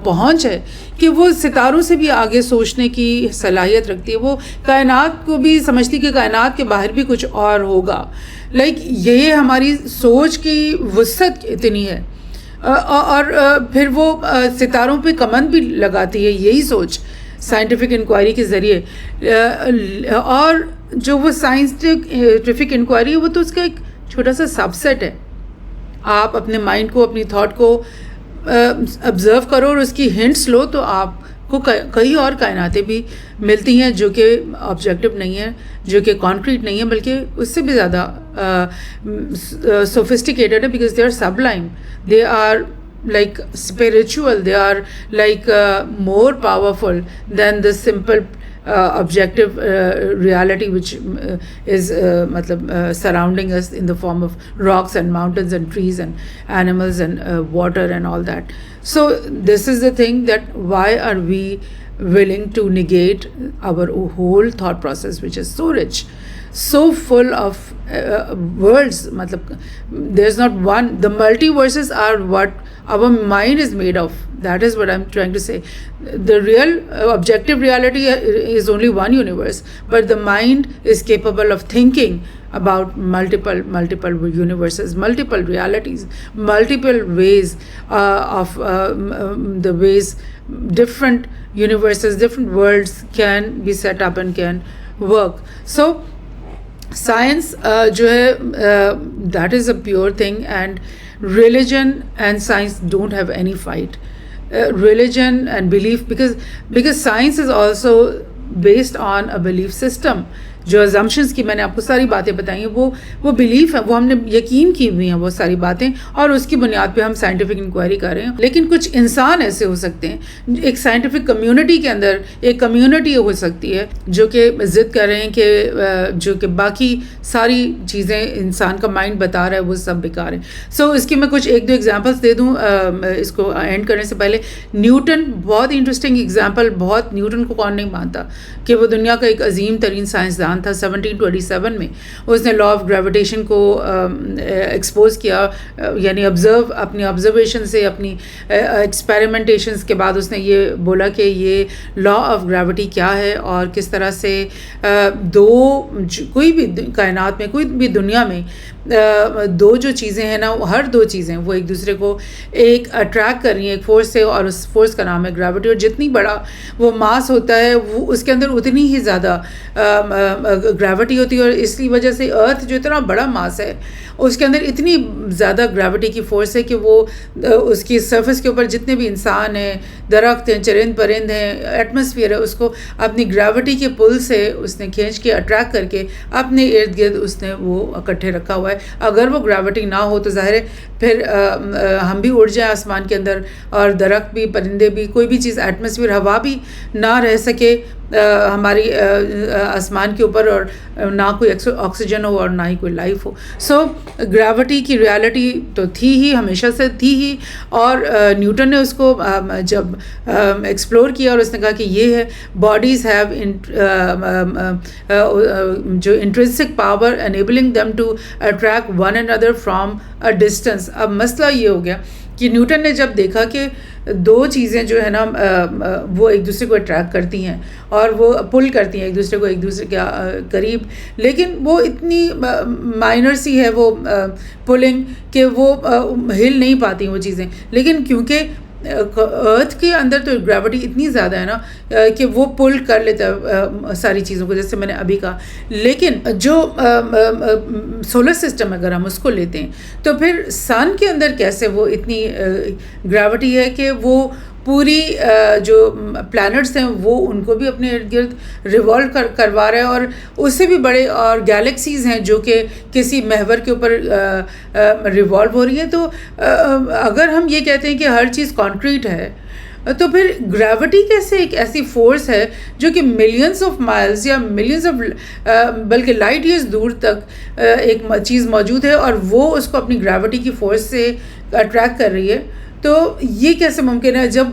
پہنچ ہے کہ وہ ستاروں سے بھی آگے سوچنے کی صلاحیت رکھتی ہے. وہ کائنات کو بھی سمجھتی کہ کائنات کے باہر بھی کچھ اور ہوگا. یہ ہماری سوچ کی وسعت اتنی ہے، اور پھر وہ ستاروں پہ کمند بھی لگاتی ہے یہی سوچ سائنٹیفک انکوائری کے ذریعے. اور جو وہ سائنٹیفک انکوائری ہے وہ تو اس کا ایک چھوٹا سا سب سیٹ ہے. آپ اپنے مائنڈ کو، اپنی تھاٹ کو آبزرو کرو اور اس کی ہنٹس لو، تو آپ کو کئی اور کائناتیں بھی ملتی ہیں جو کہ آبجیکٹو نہیں ہیں، جو کہ کانکریٹ نہیں ہیں، بلکہ اس سے بھی زیادہ سوفسٹیکیٹڈ ہے، because they are sublime, they are like spiritual, they are like more powerful than the simple objective reality which is surrounding us in the form of rocks and mountains and trees and animals and water and all that. So this is the thing, that why are we willing to negate our whole thought process, which is so rich, so full of worlds. There's not one. The multiverses are what our mind is made of. That is what I'm trying to say. The real objective reality is only one universe, but the mind is capable of thinking about multiple universes, multiple realities, multiple ways of the ways different universes, different worlds can be set up and can work. So science جو ہے that is a pure thing, and religion and science don't have any fight. Religion and belief, because science is also based on a belief system. جو assumptions کی میں نے آپ کو ساری باتیں بتائی ہیں وہ بلیف ہے، وہ ہم نے یقین کی ہوئی ہیں وہ ساری باتیں، اور اس کی بنیاد پہ ہم سائنٹیفک انکوائری کر رہے ہیں. لیکن کچھ انسان ایسے ہو سکتے ہیں، ایک سائنٹیفک کمیونٹی کے اندر ایک کمیونٹی ہو سکتی ہے جو کہ ضد کر رہے ہیں کہ جو کہ باقی ساری چیزیں انسان کا مائنڈ بتا رہا ہے وہ سب بیکار ہیں. سو اس کی میں کچھ ایک دو ایگزامپلس دے دوں اس کو اینڈ کرنے سے پہلے. نیوٹن بہت انٹرسٹنگ ایگزامپل. نیوٹن کو کون نہیں مانتا کہ وہ دنیا کا ایک عظیم ترین سائنسدان تھا. 1727 میں اس نے لا آف گریویٹیشن کو ایکسپوز کیا، یعنی اپنی آبزرویشن سے، اپنی ایکسپیریمنٹیشنز کے بعد اس نے یہ بولا کہ یہ لا آف گریوٹی کیا ہے، اور کس طرح سے کوئی بھی کائنات میں، کوئی بھی دنیا میں دو جو چیزیں ہیں نا، ہر دو چیزیں وہ ایک دوسرے کو ایک اٹریکٹ کر رہی ہیں ایک فورس سے، اور اس فورس کا نام ہے گریوٹی. اور جتنی بڑا وہ ماس ہوتا ہے وہ اس کے اندر اتنی ہی زیادہ گریوٹی ہوتی ہے، اور اس کی وجہ سے ارتھ جو اتنا بڑا ماس ہے اس کے اندر اتنی زیادہ گریوٹی کی فورس ہے کہ وہ اس کی سرفیس کے اوپر جتنے بھی انسان ہیں، درخت ہیں، چرند پرند ہیں، ایٹماسفیئر ہے، اس کو اپنی گریوٹی کے پل سے اس نے کھینچ کے اٹریکٹ کر کے اپنے ارد گرد اس نے وہ اکٹھے رکھا ہوا ہے. اگر وہ گریوٹی نہ ہو تو ظاہر ہے پھر ہم بھی اڑ جائیں آسمان کے اندر، اور درخت بھی، پرندے بھی، کوئی بھی چیز، ایٹماسفیئر، ہوا بھی نہ رہ سکے ہماری آسمان کے اوپر، اور نہ کوئی آکسیجن ہو اور نہ ہی کوئی لائف ہو. سو گریوٹی کی ریالٹی تو تھی ہی، ہمیشہ سے تھی ہی، اور نیوٹن نے اس کو جب ایکسپلور کیا اور اس نے کہا کہ یہ ہے باڈیز ہیو جو intrinsic power enabling them to attract one and other from a distance. اب مسئلہ یہ ہو گیا کہ نیوٹن نے جب دیکھا کہ دو چیزیں جو ہے نا وہ ایک دوسرے کو اٹریکٹ کرتی ہیں اور وہ پل کرتی ہیں ایک دوسرے کو ایک دوسرے کے قریب، لیکن وہ اتنی مائنر سی ہے وہ پلنگ کہ وہ ہل نہیں پاتی وہ چیزیں. لیکن کیونکہ ارتھ کے اندر تو گریوٹی اتنی زیادہ ہے نا کہ وہ پل کر لیتا ہے ساری چیزوں کو، جیسے میں نے ابھی کہا. لیکن جو سولر سسٹم اگر ہم اس کو لیتے ہیں تو پھر سن کے اندر کیسے وہ اتنی گریوٹی ہے کہ وہ پوری جو پلانٹس ہیں وہ ان کو بھی اپنے ارد گرد ریوالو کروا رہا ہے، اور اس سے بھی بڑے اور گیلیکسیز ہیں جو کہ کسی محور کے اوپر ریوالو ہو رہی ہیں. تو اگر ہم یہ کہتے ہیں کہ ہر چیز کانکریٹ ہے تو پھر گریوٹی کیسے ایک ایسی فورس ہے جو کہ ملینز آف مائلز یا ملینز آف بلکہ لائٹ ایئرز دور تک ایک چیز موجود ہے اور وہ اس کو اپنی گریوٹی کی فورس سے اٹریکٹ کر رہی ہے. تو یہ کیسے ممکن ہے؟ جب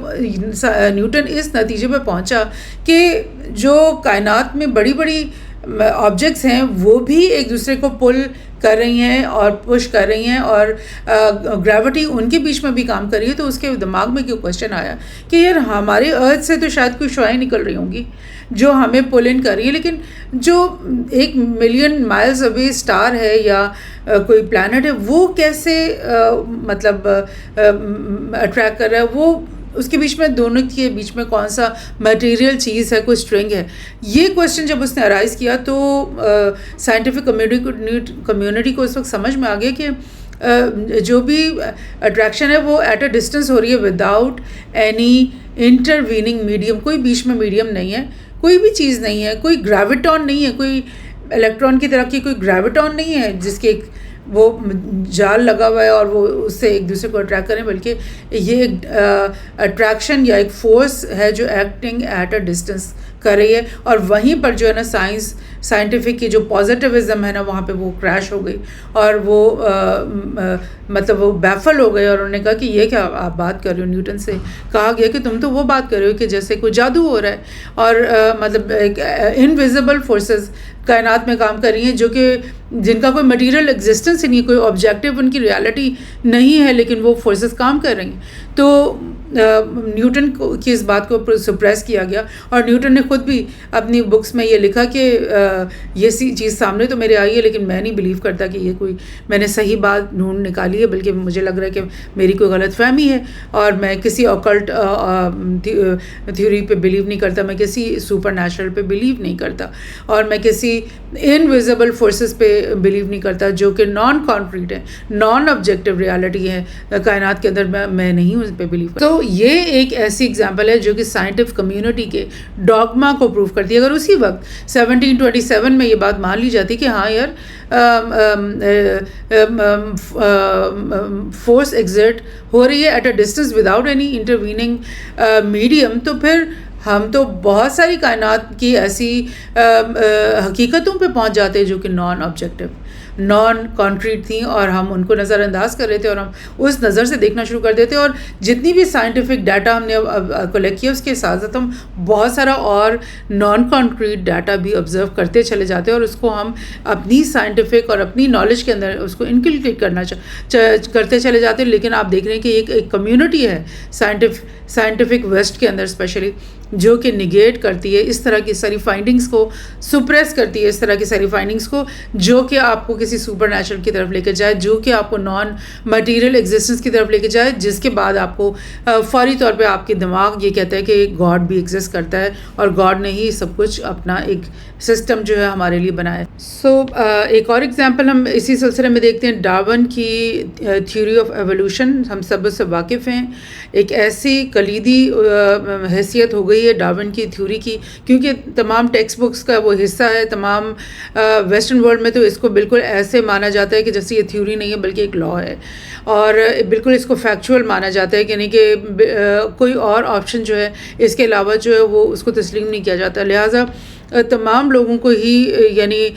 نیوٹن اس نتیجے پہ پہنچا کہ جو کائنات میں بڑی بڑی آبجیکٹس ہیں وہ بھی ایک دوسرے کو پل کر رہی ہیں اور پش کر رہی ہیں اور گریوٹی ان کے بیچ میں بھی کام کر رہی ہے، تو اس کے دماغ میں کیوں کوشچن آیا کہ یار ہمارے ارتھ سے تو شاید کوئی شعاعیں نکل رہی ہوں گی جو ہمیں پل ان کر رہی ہے، لیکن جو 1,000,000 مائلز اوے اسٹار ہے یا کوئی پلانٹ ہے وہ کیسے مطلب اٹریکٹ کر رہا ہے؟ وہ اس کے بیچ میں دونوں کے بیچ میں کون سا مٹیریل چیز ہے، کوئی اسٹرنگ ہے؟ یہ کویشچن جب اس نے ارائز کیا تو سائنٹیفک کمیونٹی کو اس وقت سمجھ میں آ گیا کہ جو بھی اٹریکشن ہے وہ ایٹ اے ڈسٹینس ہو رہی ہے وداؤٹ اینی انٹرویننگ میڈیم. کوئی بیچ میں میڈیم نہیں ہے، کوئی بھی چیز نہیں ہے، کوئی گریویٹون نہیں ہے، کوئی الیکٹران کی طرح کی کوئی گریویٹون نہیں ہے جس کے وہ جال لگا ہوا ہے اور وہ اس سے ایک دوسرے کو اٹریکٹ کریں، بلکہ یہ ایک اٹریکشن یا ایک فورس ہے جو ایکٹنگ ایٹ اے ڈسٹینس کر رہی ہے. اور وہیں پر جو ہے نا سائنٹیفک کی جو پازیٹیوزم ہے نا وہاں پہ وہ کریش ہو گئی اور وہ مطلب وہ بیفل ہو گئے اور انہوں نے کہا کہ یہ کیا آپ بات کر رہے ہو. نیوٹن سے کہا گیا کہ تم تو وہ بات کر رہے ہو کہ جیسے کوئی جادو ہو رہا ہے اور مطلب ایک انویزیبل فورسز کائنات میں کام کر رہی ہیں جو کہ جن کا کوئی مٹیریل ایگزسٹنس ہی نہیں، کوئی آبجیکٹیو ان کی ریالٹی نہیں ہے، لیکن وہ فورسز کام کر رہی ہیں. تو نیوٹن کی اس بات کو سپریس کیا گیا اور نیوٹن نے خود بھی اپنی بکس میں یہ لکھا کہ یہ چیز سامنے تو میرے آئی ہے لیکن میں نہیں بلیو کرتا کہ یہ کوئی میں نے صحیح بات ڈھونڈ نکالی ہے، بلکہ مجھے لگ رہا ہے کہ میری کوئی غلط فہمی ہے اور میں کسی آکلٹ تھیوری پہ بلیو نہیں کرتا، میں کسی سپر نیچرل پہ بلیو نہیں کرتا اور میں کسی انویزیبل فورسز پہ بلیو نہیں کرتا جو کہ نان کانکریٹ ہے، نان آبجیکٹیو ریالٹی ہے کائنات کے اندر. میں نہیں اس پہ بلیو کرتا. تو یہ ایک ایسی ایگزامپل ہے جو کہ سائنٹیفک کمیونٹی کے ڈاگما کو پروف کرتی ہے. اگر اسی وقت 1727 میں یہ بات مان لی جاتی کہ ہاں یار فورس ایگزرٹ ہو رہی ہے at a distance without any intervening medium, تو پھر ہم تو بہت ساری کائنات کی ایسی حقیقتوں پہ پہنچ جاتے ہیں جو کہ نان آبجیکٹیو، نان کانکریٹ تھیں اور ہم ان کو نظر انداز کر رہے تھے اور ہم اس نظر سے دیکھنا شروع کر دیتے. اور جتنی بھی سائنٹیفک ڈیٹا ہم نے کلیکٹ کیا اس کے ساتھ ساتھ ہم بہت سارا اور نان کانکریٹ ڈیٹا بھی آبزرو کرتے چلے جاتے ہیں اور اس کو ہم اپنی سائنٹیفک اور اپنی نالج کے اندر اس کو انکلکیٹ کرتے چلے جاتے ہیں. لیکن آپ دیکھ رہے ہیں کہ ایک کمیونٹی ہے سائنٹیفک ویسٹ کے اندر اسپیشلی جو کہ نگیٹ کرتی ہے اس طرح کی ساری فائنڈنگز کو، سپریس کرتی ہے اس طرح کی ساری فائنڈنگز کو جو کہ آپ کو کسی سپر نیچرل کی طرف لے کے جائے، جو کہ آپ کو نان مٹیریل ایگزسٹنس کی طرف لے کے جائے، جس کے بعد آپ کو فوری طور پہ آپ کے دماغ یہ کہتا ہے کہ گاڈ بھی ایگزسٹ کرتا ہے اور گاڈ نے ہی سب کچھ اپنا ایک سسٹم جو ہے ہمارے لیے بنایا. ایک اور ایگزامپل ہم اسی سلسلے میں دیکھتے ہیں، ڈارون کی تھیوری آف ایولیوشن. ہم سب اس سے واقف ہیں. ایک ایسی کلیدی حیثیت ہو گئی ہے ڈارون کی تھیوری کی کیونکہ تمام ٹیکسٹ بکس کا وہ حصہ ہے. تمام ویسٹرن ورلڈ میں تو اس کو بالکل ایسے مانا جاتا ہے کہ جیسے یہ تھیوری نہیں ہے بلکہ ایک لا ہے اور بالکل اس کو فیکچوئل مانا جاتا ہے کہ نہیں کہ کوئی اور آپشن جو ہے اس کے علاوہ جو ہے وہ اس کو تسلیم نہیں کیا جاتا. لہٰذا تمام لوگوں کو ہی یعنی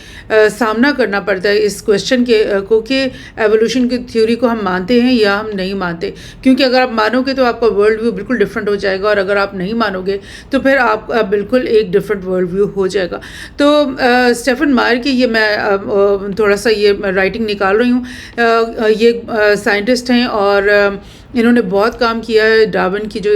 سامنا کرنا پڑتا ہے اس کویشچن کو کہ ایولیوشن کی تھیوری کو ہم مانتے ہیں یا ہم نہیں مانتے، کیونکہ اگر آپ مانو گے تو آپ کا ورلڈ ویو بالکل ڈفرینٹ ہو جائے گا اور اگر آپ نہیں مانو گے تو پھر آپ کا بالکل ایک ڈفرینٹ ورلڈ ویو ہو جائے گا. تو اسٹیفن مائر کی یہ میں تھوڑا سا یہ رائٹنگ نکال رہی ہوں. یہ سائنٹسٹ ہیں اور انہوں نے بہت کام کیا ہے ڈارون کی جو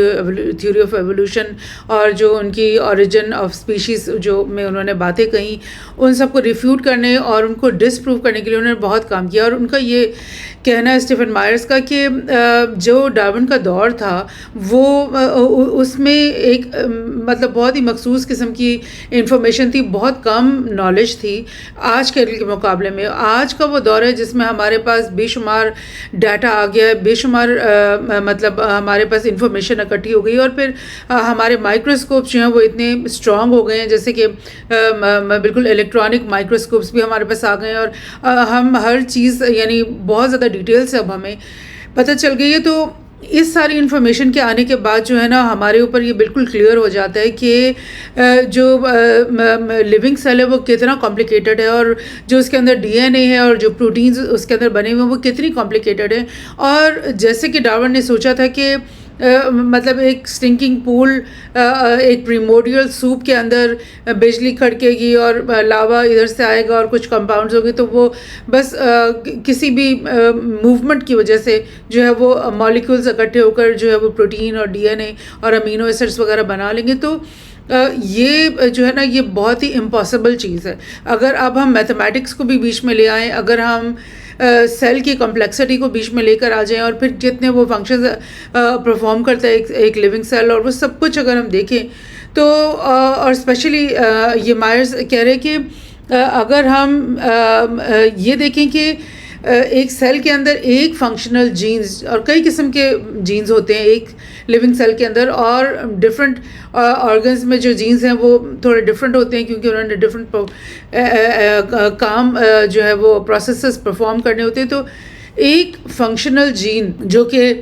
تھیوری آف ایولیوشن اور جو ان کی اوریجن آف اسپیشیز جو میں انہوں نے باتیں کہیں ان سب کو ریفیوٹ کرنے اور ان کو ڈس پروو کرنے کے لیے انہوں نے بہت کام کیا. اور ان کا یہ کہنا ہے اسٹیفن مائرز کا کہ جو ڈارون کا دور تھا وہ اس میں ایک مطلب بہت ہی مخصوص قسم کی انفارمیشن تھی, بہت کم نالج تھی آج کے مقابلے میں. آج کا وہ دور ہے جس میں ہمارے پاس بے شمار ڈیٹا آ گیا ہے, بے شمار مطلب ہمارے پاس انفارمیشن اکٹھی ہو گئی, اور پھر ہمارے مائکروسکوپس جو ہیں وہ اتنے اسٹرانگ ہو گئے ہیں, جیسے کہ بالکل الیکٹرانک مائکروسکوپس بھی ہمارے پاس آ گئے ہیں, اور ہم ہر چیز یعنی بہت زیادہ ڈیٹیل سے اب ہمیں پتہ چل گئی ہے. تو اس ساری انفارمیشن کے آنے کے بعد جو ہے نا ہمارے اوپر یہ بالکل کلیئر ہو جاتا ہے کہ جو لیونگ سیل ہے وہ کتنا کمپلیکیٹڈ ہے, اور جو اس کے اندر ڈی این اے ہے اور جو پروٹینز اس کے اندر بنے ہوئے ہیں وہ کتنی کمپلیکیٹڈ ہے. اور جیسے کہ ڈارون نے سوچا تھا کہ مطلب ایک اسٹنکنگ پول ایک پریمورڈیل سوپ کے اندر بجلی کھڑکے گی اور لاوا ادھر سے آئے گا اور کچھ کمپاؤنڈز ہوں گے, تو وہ بس کسی بھی موومنٹ کی وجہ سے جو ہے وہ مالیکولز اکٹھے ہو کر جو ہے وہ پروٹین اور ڈی این اے اور امینو ایسڈس وغیرہ بنا لیں گے. تو یہ جو ہے نا یہ بہت ہی امپاسبل چیز ہے. اگر اب ہم میتھمیٹکس کو بھی بیچ میں لے آئیں, اگر ہم سیل کی کمپلیکسٹی کو بیچ میں لے کر آ جائیں, اور پھر جتنے وہ فنکشنز پرفارم کرتا ہے ایک لیونگ سیل, اور وہ سب کچھ اگر ہم دیکھیں تو اور اسپیشلی یہ مائرز کہہ رہے کہ اگر ہم یہ دیکھیں کہ ایک سیل کے اندر ایک فنکشنل جینز, اور کئی قسم کے جینز ہوتے ہیں ایک لیونگ سیل کے اندر, اور ڈفرینٹ آرگنز میں جو جینز ہیں وہ تھوڑے ڈفرینٹ ہوتے ہیں کیونکہ انہوں نے ڈفرینٹ کام جو ہے وہ پروسیسز پرفارم کرنے ہوتے ہیں. تو ایک فنکشنل جین جو کہ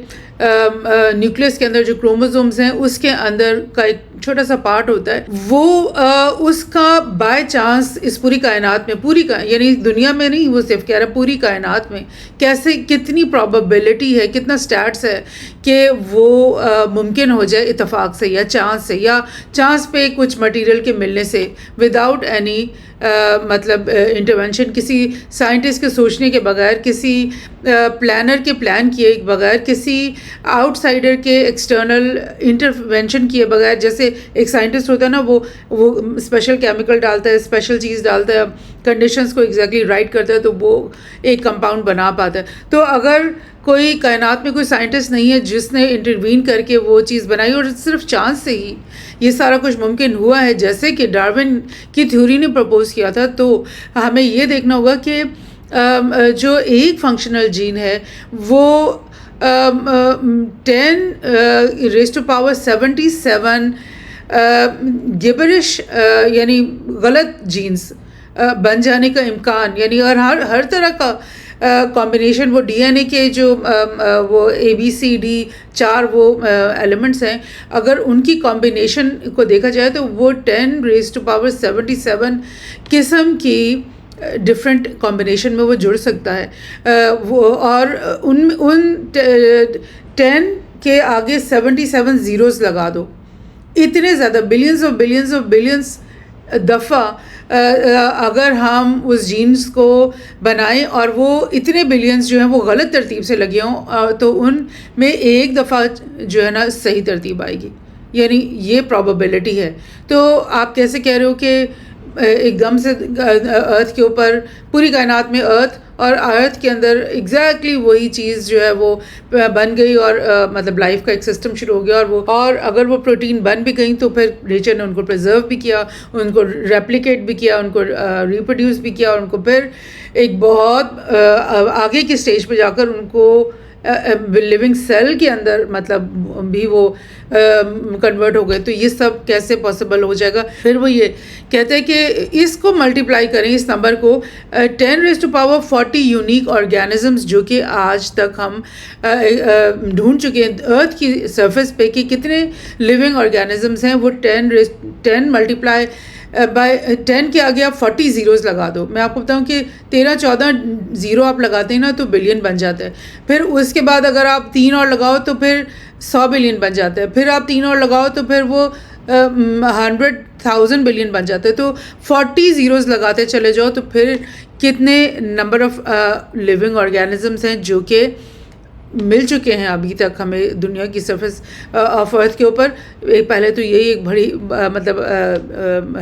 نیوکلیس کے اندر جو کروموزومز ہیں اس کے اندر کا ایک چھوٹا سا پارٹ ہوتا ہے, وہ اس کا بائی چانس اس پوری کائنات میں یعنی دنیا میں نہیں, وہ صرف کہہ رہا ہے پوری کائنات میں کیسے کتنی پرابیبلٹی ہے, کتنا سٹیٹس ہے کہ وہ ممکن ہو جائے اتفاق سے یا چانس پہ کچھ مٹیریل کے ملنے سے وداؤٹ اینی مطلب انٹرونشن, کسی سائنٹسٹ کے سوچنے کے بغیر, کسی پلانر کے پلان کیے بغیر, کسی آؤٹ سائڈر کے ایکسٹرنل انٹرونشن کیے بغیر. جیسے ایک سائنٹسٹ ہوتا ہے نا, وہ اسپیشل کیمیکل ڈالتا ہے, اسپیشل چیز ڈالتا ہے, کنڈیشنز کو ایگزیکٹلی رائٹ کرتا ہے تو وہ ایک کمپاؤنڈ بنا پاتا ہے. تو اگر کوئی کائنات میں کوئی سائنٹسٹ نہیں ہے جس نے انٹروین کر کے وہ چیز بنائی, اور صرف چانس سے ہی یہ سارا کچھ ممکن ہوا ہے جیسے کہ ڈارون کی تھیوری نے پرپوز کیا تھا, تو ہمیں یہ دیکھنا ہوگا کہ جو ایک فنکشنل جین ہے وہ 10⁻77 گبرش یعنی غلط جینز بن جانے کا امکان, یعنی اور ہر طرح کا کمبینیشن, وہ ڈی این اے کے جو وہ ABCD 4 وہ ایلیمنٹس ہیں, اگر ان کی کمبینیشن کو دیکھا جائے تو وہ 10⁻77 قسم کی ڈفرینٹ کمبینیشن میں وہ جڑ سکتا ہے. وہ اور ان 10 کے آگے 77 زیروز لگا دو, اتنے زیادہ بلینز دفعہ اگر ہم اس جینز کو بنائیں اور وہ اتنے بلینز جو ہیں وہ غلط ترتیب سے لگے ہوں, تو ان میں ایک دفعہ جو ہے نا صحیح ترتیب آئے گی, یعنی یہ پرابیبلٹی ہے. تو آپ کیسے کہہ رہے ہو کہ ایک دم سے ارتھ کے اوپر پوری کائنات میں ارتھ کے اندر ایگزیکٹلی وہی چیز جو ہے وہ بن گئی, اور مطلب لائف کا ایک سسٹم شروع ہو گیا, اور اگر وہ پروٹین بن بھی گئیں تو پھر نیچر نے ان کو پریزرو بھی کیا, ان کو ریپلیکیٹ بھی کیا, ان کو ریپروڈیوس بھی کیا, اور ان کو پھر ایک بہت آگے کی سٹیج پہ جا کر ان کو لیونگ سیل کے اندر مطلب بھی وہ کنورٹ ہو گئے. تو یہ سب کیسے پاسبل ہو جائے گا؟ پھر وہ یہ کہتے ہیں کہ اس کو ملٹیپلائی کریں, اس نمبر کو 10⁻40 یونیک آرگینزمز جو کہ آج تک ہم ڈھونڈ چکے ہیں ارتھ کی سرفیس پہ کہ کتنے لیونگ آرگینزمز ہیں, وہ 10 ملٹیپلائی بائی 10 کے آگے آپ 40 زیروز لگا دو. میں آپ کو بتاؤں کہ 13-14 زیرو آپ لگاتے ہیں نا تو بلین بن جاتا ہے. پھر اس کے بعد اگر آپ 3 اور لگاؤ تو پھر 100 بلین بن جاتا ہے. پھر آپ 3 اور لگاؤ تو پھر وہ 100,000 بلین بن جاتا ہے. تو 40 زیروز لگاتے چلے جاؤ تو پھر کتنے نمبر آف لیونگ آرگینزمس ہیں جو کہ مل چکے ہیں ابھی تک ہمیں دنیا کی سرفیس آف ارتھ کے اوپر. پہلے تو یہی ایک بڑی مطلب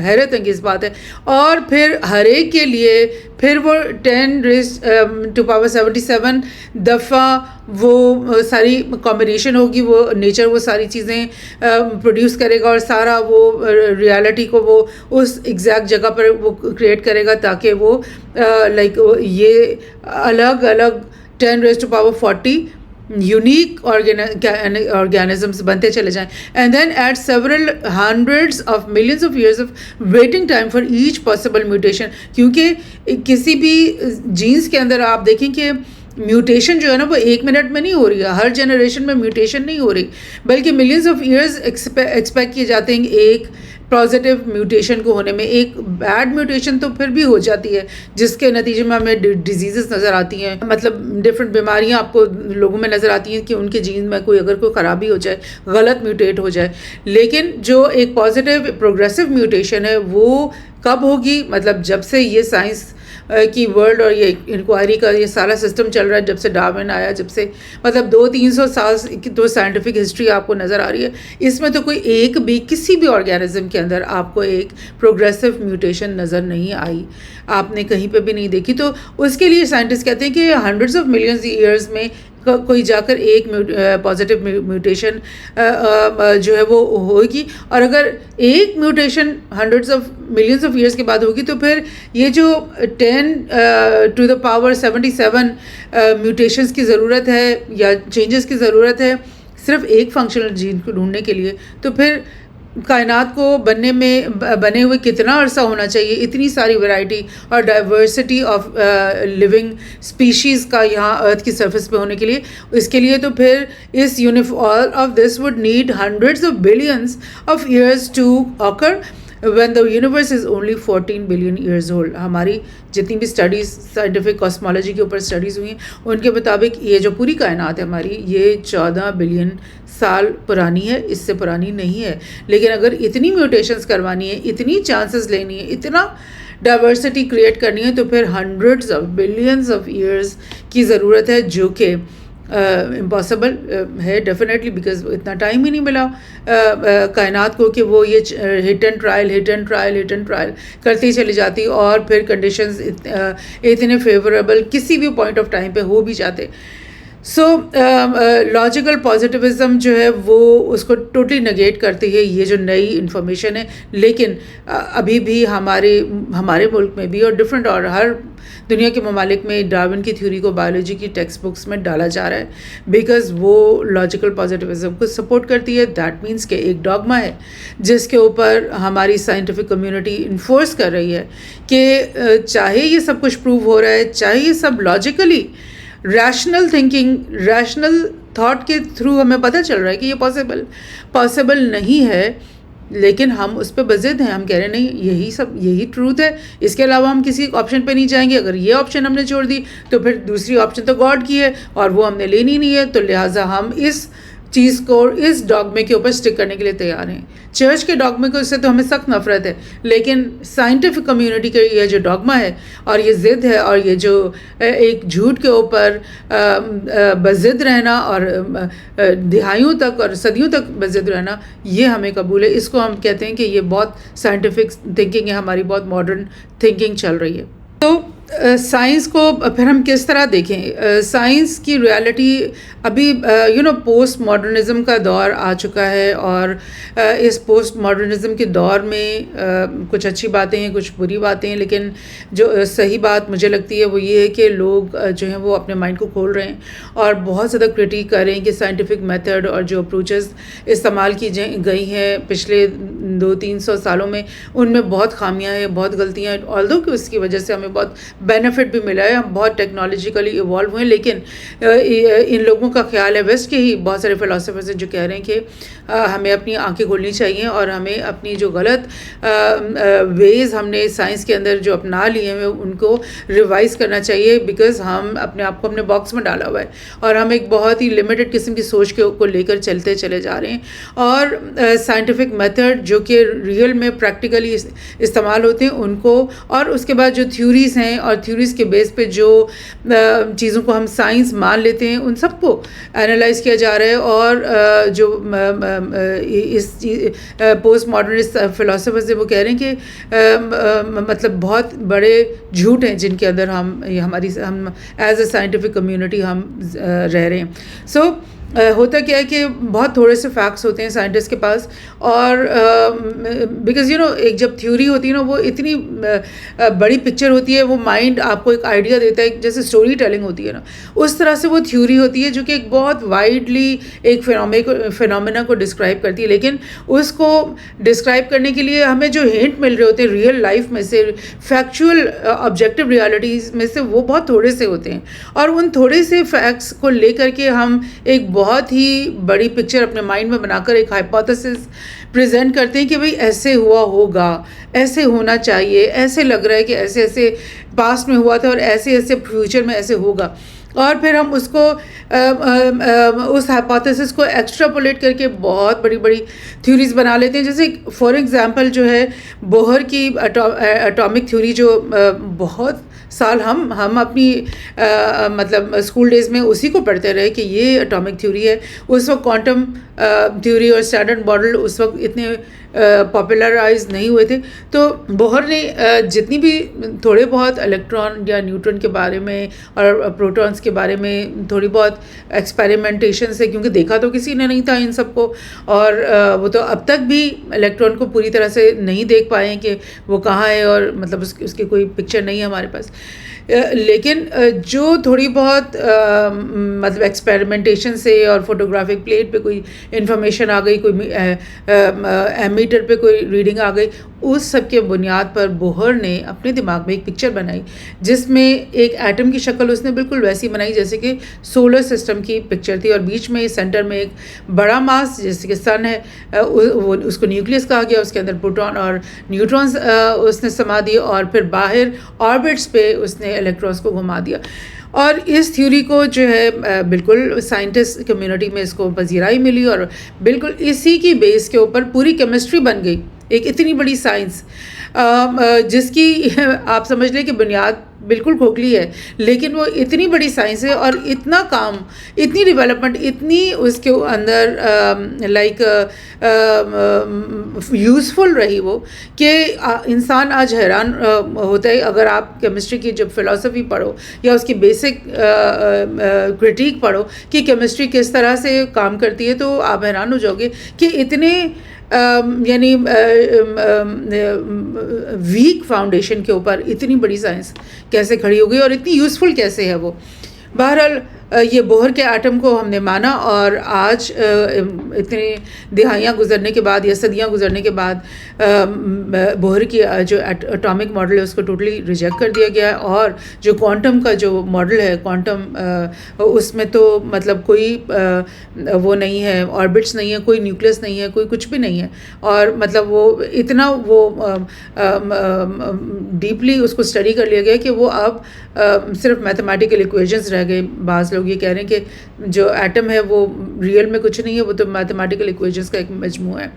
حیرت انگیز بات ہے. اور پھر ہر ایک کے لیے پھر وہ 10⁻77 دفعہ وہ ساری کمبینیشن ہوگی, وہ نیچر وہ ساری چیزیں پروڈیوس کرے گا اور سارا وہ ریالٹی کو وہ اس ایگزیکٹ جگہ پر وہ کریٹ کرے گا تاکہ وہ لائک یہ الگ الگ 10⁻40 یونیک organisms بنتے چلے جائیں. And then at several hundreds of millions of years of waiting time for each possible mutation. کیونکہ کسی بھی جینس کے اندر آپ دیکھیں کہ میوٹیشن جو ہے نا وہ 1 منٹ میں نہیں ہو رہی ہے, ہر جنریشن میں میوٹیشن نہیں ہو رہی, بلکہ ملینز آف ایئرز ایکسپیکٹ کیے جاتے ہیں ایک پازیٹیو میوٹیشن کو ہونے میں. ایک بیڈ میوٹیشن تو پھر بھی ہو جاتی ہے جس کے نتیجے میں ہمیں ڈیزیزز نظر آتی ہیں, مطلب ڈفرینٹ بیماریاں آپ کو لوگوں میں نظر آتی ہیں کہ ان کے جین میں اگر کوئی خرابی ہو جائے, غلط میوٹیٹ ہو جائے. لیکن جو ایک پازیٹیو پروگریسو میوٹیشن ہے وہ کب ہوگی, مطلب جب سے یہ سائنس کی ورلڈ اور یہ انکوائری کا یہ سارا سسٹم چل رہا ہے, جب سے ڈارون آیا, جب سے مطلب 200-300 سال کی تو سائنٹیفک ہسٹری آپ کو نظر آ رہی ہے. اس میں تو کوئی ایک بھی کسی بھی آرگینزم کے اندر آپ کو ایک پروگریسو میوٹیشن نظر نہیں آئی, آپ نے کہیں پہ بھی نہیں دیکھی. تو اس کے لیے سائنٹسٹ کہتے ہیں کہ ہنڈریڈز آف ملینز ایئرز میں کوئی جا کر ایک پازیٹیو میوٹیشن جو ہے وہ ہوگی. اور اگر ایک mutation hundreds of millions of years کے بعد ہوگی تو پھر یہ جو 10⁻77 میوٹیشنس کی ضرورت ہے یا چینجز کی ضرورت ہے صرف ایک فنکشنل جین کو ڈھونڈنے کے لیے, تو پھر کائنات کو بنے ہوئے کتنا عرصہ ہونا چاہیے, اتنی ساری ویرائٹی اور ڈائیورسٹی آف لیونگ اسپیشیز کا یہاں ارتھ کی سرفیس پہ ہونے کے لیے. اس کے لیے تو پھر اس all of this would need hundreds of billions of years to آکر when the universe is only 14 billion years old. ہماری جتنی بھی اسٹڈیز سائنٹیفک کاسمالوجی کے اوپر اسٹڈیز ہوئی ہیں ان کے مطابق یہ جو پوری کائنات ہے ہماری یہ 14 بلین سال پرانی ہے, اس سے پرانی نہیں ہے. لیکن اگر اتنی میوٹیشنز کروانی ہے, اتنی چانسز لینی ہے, اتنا ڈائیورسٹی کریٹ کرنی ہے, تو پھر hundreds of billions of years کی ضرورت ہے, جو کہ امپاسبل ہے ڈیفینیٹلی, بیکاز اتنا ٹائم ہی نہیں ملا کائنات کو کہ وہ یہ ہٹ اینڈ ٹرائل کرتی چلی جاتی اور پھر کنڈیشنز اتنے فیوریبل کسی بھی پوائنٹ آف ٹائم پہ ہو بھی جاتے. سو لاجیکل پازیٹیوزم جو ہے وہ اس کو ٹوٹلی نگیٹ کرتی ہے یہ جو نئی انفارمیشن ہے. لیکن ابھی بھی ہمارے ملک میں بھی اور ڈفرینٹ اور ہر دنیا کے ممالک میں ڈارون کی تھیوری کو بایولوجی کی ٹیکسٹ بکس میں ڈالا جا رہا ہے, بیکاز وہ لاجیکل پازیٹیوزم کو سپورٹ کرتی ہے. دیٹ مینس کہ ایک ڈاگما ہے جس کے اوپر ہماری سائنٹیفک کمیونٹی انفورس کر رہی ہے کہ چاہے یہ سب کچھ پروو ہو رہا ہے, چاہے یہ سب logically rational thinking rational thought کے تھرو ہمیں پتہ چل رہا ہے کہ یہ پاسبل نہیں ہے, لیکن ہم اس پہ بضد ہیں. ہم کہہ رہے ہیں نہیں یہی ٹروتھ ہے, اس کے علاوہ ہم کسی آپشن پہ نہیں جائیں گے. اگر یہ آپشن ہم نے چھوڑ دی تو پھر دوسری آپشن تو گاڈ کی ہے اور وہ ہم نے لینی نہیں ہے, تو لہٰذا ہم اس چیز کو اس ڈاگمے کے اوپر اسٹک کرنے کے لیے تیار ہیں. چرچ کے ڈاگمے کو اس سے تو ہمیں سخت نفرت ہے, لیکن سائنٹیفک کمیونٹی کا یہ جو ڈاگما ہے اور یہ ضد ہے اور یہ جو ایک جھوٹ کے اوپر بضد رہنا اور دہائیوں تک اور صدیوں تک بضد رہنا, یہ ہمیں قبول ہے. اس کو ہم کہتے ہیں کہ یہ بہت سائنٹیفک تھنکنگ ہے, ہماری بہت ماڈرن تھنکنگ چل رہی ہے. تو سائنس کو پھر ہم کس طرح دیکھیں؟ سائنس کی ریالٹی ابھی پوسٹ ماڈرنزم کا دور آ چکا ہے, اور اس پوسٹ ماڈرنزم کے دور میں کچھ اچھی باتیں ہیں, کچھ بری باتیں ہیں, لیکن جو صحیح بات مجھے لگتی ہے وہ یہ ہے کہ لوگ جو ہیں وہ اپنے مائنڈ کو کھول رہے ہیں اور بہت زیادہ کرٹیک کر رہے ہیں کہ سائنٹیفک میتھڈ اور جو اپروچز استعمال کی گئی ہیں پچھلے 200-300 سالوں میں, ان میں بہت خامیاں ہیں, بہت غلطیاں ہیں. آلدو کہ اس کی وجہ سے ہمیں بہت بینیفٹ بھی ملا ہے, ہم بہت ٹیکنالوجیکلی ایوالو ہوئے, لیکن ان لوگوں کا خیال ہے, ویسٹ کے ہی بہت سارے فلاسفرز ہیں جو کہہ رہے ہیں کہ ہمیں اپنی آنکھیں کھولنی چاہیے اور ہمیں اپنی جو غلط ویز ہم نے سائنس کے اندر جو اپنا لیے ہیں ان کو ریوائز کرنا چاہیے, بیکاز ہم اپنے آپ کو اپنے باکس میں ڈالا ہوا ہے اور ہم ایک بہت ہی لمیٹڈ قسم کی سوچ کو لے کر چلے جا رہے ہیں. اور سائنٹیفک میتھڈ جو کہ ریئل میں پریکٹیکلی استعمال ہوتے ہیں ان کو, اور اس کے بعد جو تھیوریز ہیں اور تھیوریز کے بیس پہ جو چیزوں کو ہم سائنس مان لیتے ہیں ان سب کو انالائز کیا جا رہا ہے. اور جو اس پوسٹ ماڈرنسٹ فلاسفرز ہیں وہ کہہ رہے ہیں کہ مطلب بہت بڑے جھوٹ ہیں جن کے اندر ہم ایز اے سائنٹیفک کمیونٹی ہم رہ رہے ہیں. سو ہوتا کیا ہے کہ بہت تھوڑے سے فیکٹس ہوتے ہیں سائنٹسٹ کے پاس, اور بیکاز ایک جب تھیوری ہوتی ہے نا وہ اتنی بڑی پکچر ہوتی ہے, وہ مائنڈ آپ کو ایک آئیڈیا دیتا ہے, جیسے اسٹوری ٹیلنگ ہوتی ہے نا اس طرح سے وہ تھیوری ہوتی ہے جو کہ ایک بہت وائڈلی ایک فینومینا کو ڈسکرائب کرتی ہے. لیکن اس کو ڈسکرائب کرنے کے لیے ہمیں جو ہنٹ مل رہے ہوتے ہیں ریئل لائف میں سے, فیکچوئل آبجیکٹیو ریالٹیز میں سے, وہ بہت تھوڑے سے ہوتے ہیں. اور ان تھوڑے سے فیکٹس کو لے کر کے ہم ایک بہت ہی بڑی پکچر اپنے مائنڈ میں بنا کر ایک ہائپوتھیسس پریزنٹ کرتے ہیں کہ بھئی ایسے ہوا ہوگا, ایسے ہونا چاہیے, ایسے لگ رہا ہے کہ ایسے ایسے پاسٹ میں ہوا تھا اور ایسے ایسے فیوچر میں ایسے ہوگا. اور پھر ہم اس کو اس ہائپوتھیسس کو ایکسٹراپولیٹ کر کے بہت بڑی بڑی تھیوریز بنا لیتے ہیں. جیسے فار ایگزامپل جو ہے بوہر کی اٹامک تھیوری, جو بہت سال ہم اپنی مطلب اسکول ڈیز میں اسی کو پڑھتے رہے کہ یہ اٹامک تھیوری ہے. اس وقت کوانٹم تھیوری اور اسٹینڈرڈ ماڈل اس وقت اتنے پاپولرائز نہیں ہوئے تھے. تو بوہر نے جتنی بھی تھوڑے بہت الیکٹران یا نیوٹرن کے بارے میں اور پروٹونس کے بارے میں تھوڑی بہت ایکسپیریمنٹیشن سے, کیونکہ دیکھا تو کسی نے نہیں تھا ان سب کو, اور وہ تو اب تک بھی الیکٹران کو پوری طرح سے نہیں دیکھ پائے ہیں کہ وہ کہاں ہے, اور مطلب اس کی کوئی پکچر نہیں ہے ہمارے پاس. لیکن جو تھوڑی بہت مطلب ایکسپیریمنٹیشن سے اور فوٹوگرافک پلیٹ پہ کوئی انفارمیشن آ گئی, کوئی ایمیٹر پہ کوئی ریڈنگ آ گئی, اس سب کے بنیاد پر بوہر نے اپنے دماغ میں ایک پکچر بنائی جس میں ایک ایٹم کی شکل اس نے بالکل ویسی بنائی جیسے کہ سولر سسٹم کی پکچر تھی, اور بیچ میں سینٹر میں ایک بڑا ماس جیسے کہ سن ہے, وہ اس کو نیوکلیس کہا گیا, اس کے اندر پروٹون اور نیوٹرونز اس نے سما دیے, اور پھر باہر آربٹس پہ اس نے الیکٹرونز کو گھما دیا. اور اس تھیوری کو جو ہے بالکل سائنٹسٹ کمیونٹی میں اس کو پذیرائی ملی, اور بالکل اسی کی بیس کے اوپر پوری کیمسٹری بن گئی, ایک اتنی بڑی سائنس جس کی آپ سمجھ لیں کہ بنیاد بالکل کھوکھلی ہے, لیکن وہ اتنی بڑی سائنس ہے اور اتنا کام, اتنی ڈیولپمنٹ, اتنی اس کے اندر لائک یوزفل رہی وہ, کہ انسان آج حیران ہوتا ہے. اگر آپ کیمسٹری کی جب فلسفی پڑھو یا اس کی بیسک کرٹیک پڑھو کہ کیمسٹری کس طرح سے کام کرتی ہے, تو آپ حیران ہو جاؤ گے کہ اتنے یعنی ویک فاؤنڈیشن کے اوپر اتنی بڑی سائنس کیسے کھڑی ہو گئی اور اتنی یوزفل کیسے ہے وہ. بہرحال یہ بوہر کے ایٹم کو ہم نے مانا, اور آج اتنے دہائیاں گزرنے کے بعد یا صدیاں گزرنے کے بعد بوہر کی جو اٹامک ماڈل ہے اس کو ٹوٹلی ریجیکٹ کر دیا گیا ہے, اور جو کوانٹم کا جو ماڈل ہے کوانٹم, اس میں تو مطلب کوئی وہ نہیں ہے, آربٹس نہیں ہے, کوئی نیوکلس نہیں ہے, کوئی کچھ بھی نہیں ہے, اور مطلب وہ اتنا وہ ڈیپلی اس کو اسٹڈی کر لیا گیا کہ وہ اب صرف میتھمیٹیکل ایکویشنز رہ گئے. بعض لوگ یہ کہہ رہے ہیں کہ جو ایٹم ہے وہ ریئل میں کچھ نہیں ہے, وہ تو میتھمیٹیکل ایکویشنز کا ایک مجموعہ ہے.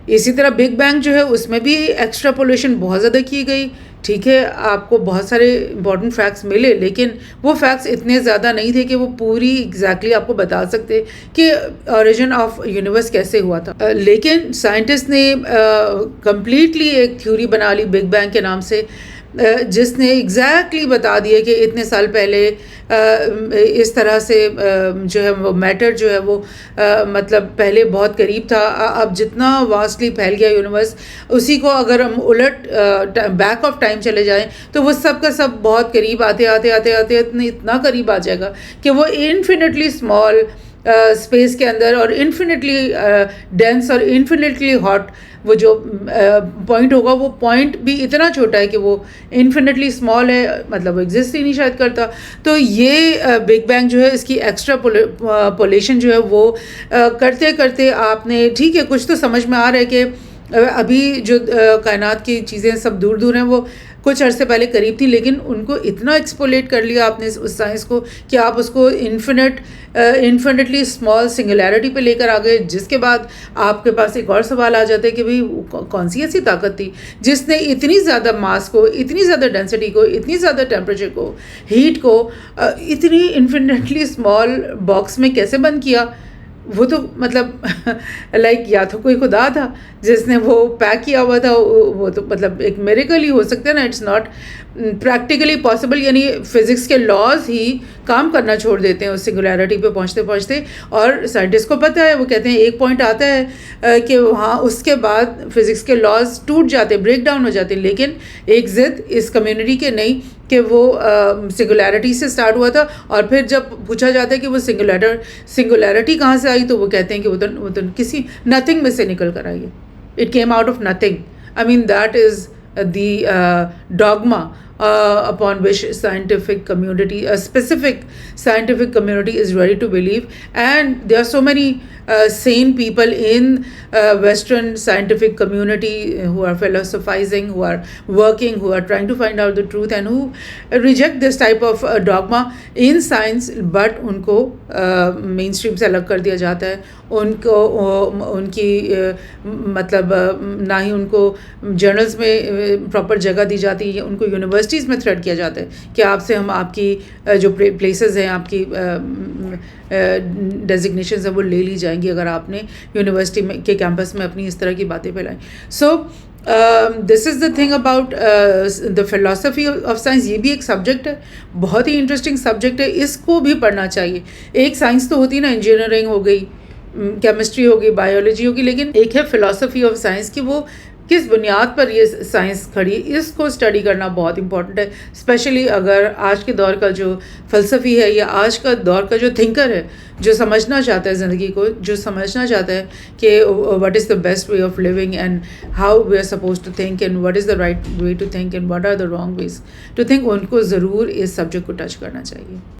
اسی طرح بگ بینگ جو ہے اس میں بھی ایکسٹراپولیشن بہت زیادہ کی گئی. ٹھیک ہے, آپ کو بہت سارے امپورٹنٹ فیکٹس ملے, لیکن وہ فیکٹس اتنے زیادہ نہیں تھے کہ وہ پوری ایگزیکٹلی آپ کو بتا سکتے کہ اوریجن آف یونیورس کیسے ہوا تھا. لیکن سائنٹسٹ نے کمپلیٹلی ایک تھیوری بنا لی بگ بینگ کے نام سے, جس نے ایگزیکٹلی بتا دیا کہ اتنے سال پہلے اس طرح سے جو ہے وہ میٹر جو ہے وہ مطلب پہلے بہت قریب تھا. اب جتنا واسٹلی پھیل گیا یونیورس, اسی کو اگر ہم الٹ بیک آف ٹائم چلے جائیں تو وہ سب کا سب بہت قریب آتے آتے آتے آتے اتنا قریب آ جائے گا کہ وہ انفینٹلی اسمال اسپیس کے اندر اور انفینٹلی ڈینس اور انفینٹلی ہاٹ وہ جو پوائنٹ ہوگا, وہ پوائنٹ بھی اتنا چھوٹا ہے کہ وہ انفینٹلی اسمال ہے, مطلب وہ ایگزسٹ ہی نہیں شاید کرتا. تو یہ بگ بینگ جو ہے اس کی ایکسٹرا پولیشن جو ہے وہ کرتے کرتے آپ نے, ٹھیک ہے کچھ تو سمجھ میں آ رہا ہے کہ ابھی جو کائنات کی چیزیں سب دور دور ہیں, وہ کچھ عرصے پہلے قریب تھی، لیکن ان کو اتنا ایکسپولیٹ کر لیا آپ نے اس سائنس کو کہ آپ اس کو انفینٹلی اسمال سنگولیرٹی پہ لے کر آ گئے، جس کے بعد آپ کے پاس ایک اور سوال آ جاتا ہے کہ بھئی کون سی ایسی طاقت تھی جس نے اتنی زیادہ ماس کو، اتنی زیادہ ڈینسٹی کو، اتنی زیادہ ٹیمپریچر کو، ہیٹ کو اتنی انفینٹلی اسمال باکس میں کیسے بند کیا؟ وہ تو مطلب لائک یا تو کوئی خدا تھا جس نے وہ پیک کیا ہوا تھا، وہ تو مطلب ایک میریکل ہی ہو سکتا ہے نا. اٹس ناٹ پریکٹیکلی پاسبل، یعنی فزکس کے لاز ہی کام کرنا چھوڑ دیتے ہیں اس سنگولیرٹی پہ پہنچتے پہنچتے. اور سائنٹسٹ کو پتہ ہے، وہ کہتے ہیں ایک پوائنٹ آتا ہے کہ وہاں اس کے بعد فزکس کے لاز ٹوٹ جاتے، بریک ڈاؤن ہو جاتے. لیکن ایک ضد اس کمیونٹی کے نہیں کہ وہ سنگولیرٹی سے اسٹارٹ ہوا تھا، اور پھر جب پوچھا جاتا ہے کہ وہ سنگولیرٹی کہاں سے آئی تو وہ کہتے ہیں کہ وہ تو کسی نتھنگ میں سے نکل کر آئی ہے. It came out of nothing. I mean that is the dogma upon which scientific community, a specific scientific community is ready to believe. And there are so many sane people in Western scientific community who are philosophizing, who are working, who are trying to find out the truth, and who reject this type of dogma in science, but unko mainstream سے الگ کر دیا جاتا ہے. ان کو ان کی مطلب نہ ہی ان کو جرنلز میں پراپر جگہ دی جاتی ہے، ان کو یونیورسٹیز میں تھریٹ کیا جاتا ہے کہ آپ سے ہم آپ کی جو پلیسز ہیں، آپ کی ڈیزگنیشنز ہیں وہ لے لی جائیں گی اگر آپ نے یونیورسٹی میں کے کیمپس میں اپنی اس طرح کی باتیں پھیلائیں. So this is the thing about the philosophy of science. یہ بھی ایک سبجیکٹ ہے، بہت ہی انٹرسٹنگ سبجیکٹ ہے، اس کو بھی پڑھنا چاہیے. ایک سائنس تو ہوتی نا، انجینئرنگ ہو گئی، کیمسٹری ہوگی، بایولوجی ہوگی، لیکن ایک ہے فلاسفی آف سائنس کہ وہ کس بنیاد پر یہ سائنس کھڑی. اس کو اسٹڈی کرنا بہت امپورٹنٹ ہے، اسپیشلی اگر آج کے دور کا جو فلسفی ہے یا آج کا دور کا جو تھنکر ہے، جو سمجھنا چاہتا ہے زندگی کو، جو سمجھنا چاہتا ہے کہ what is the best way of living and how we are suppose to think and what is the right way to think and what are the wrong ways to think, ان کو ضرور اس سبجیکٹ کو touch کرنا چاہیے.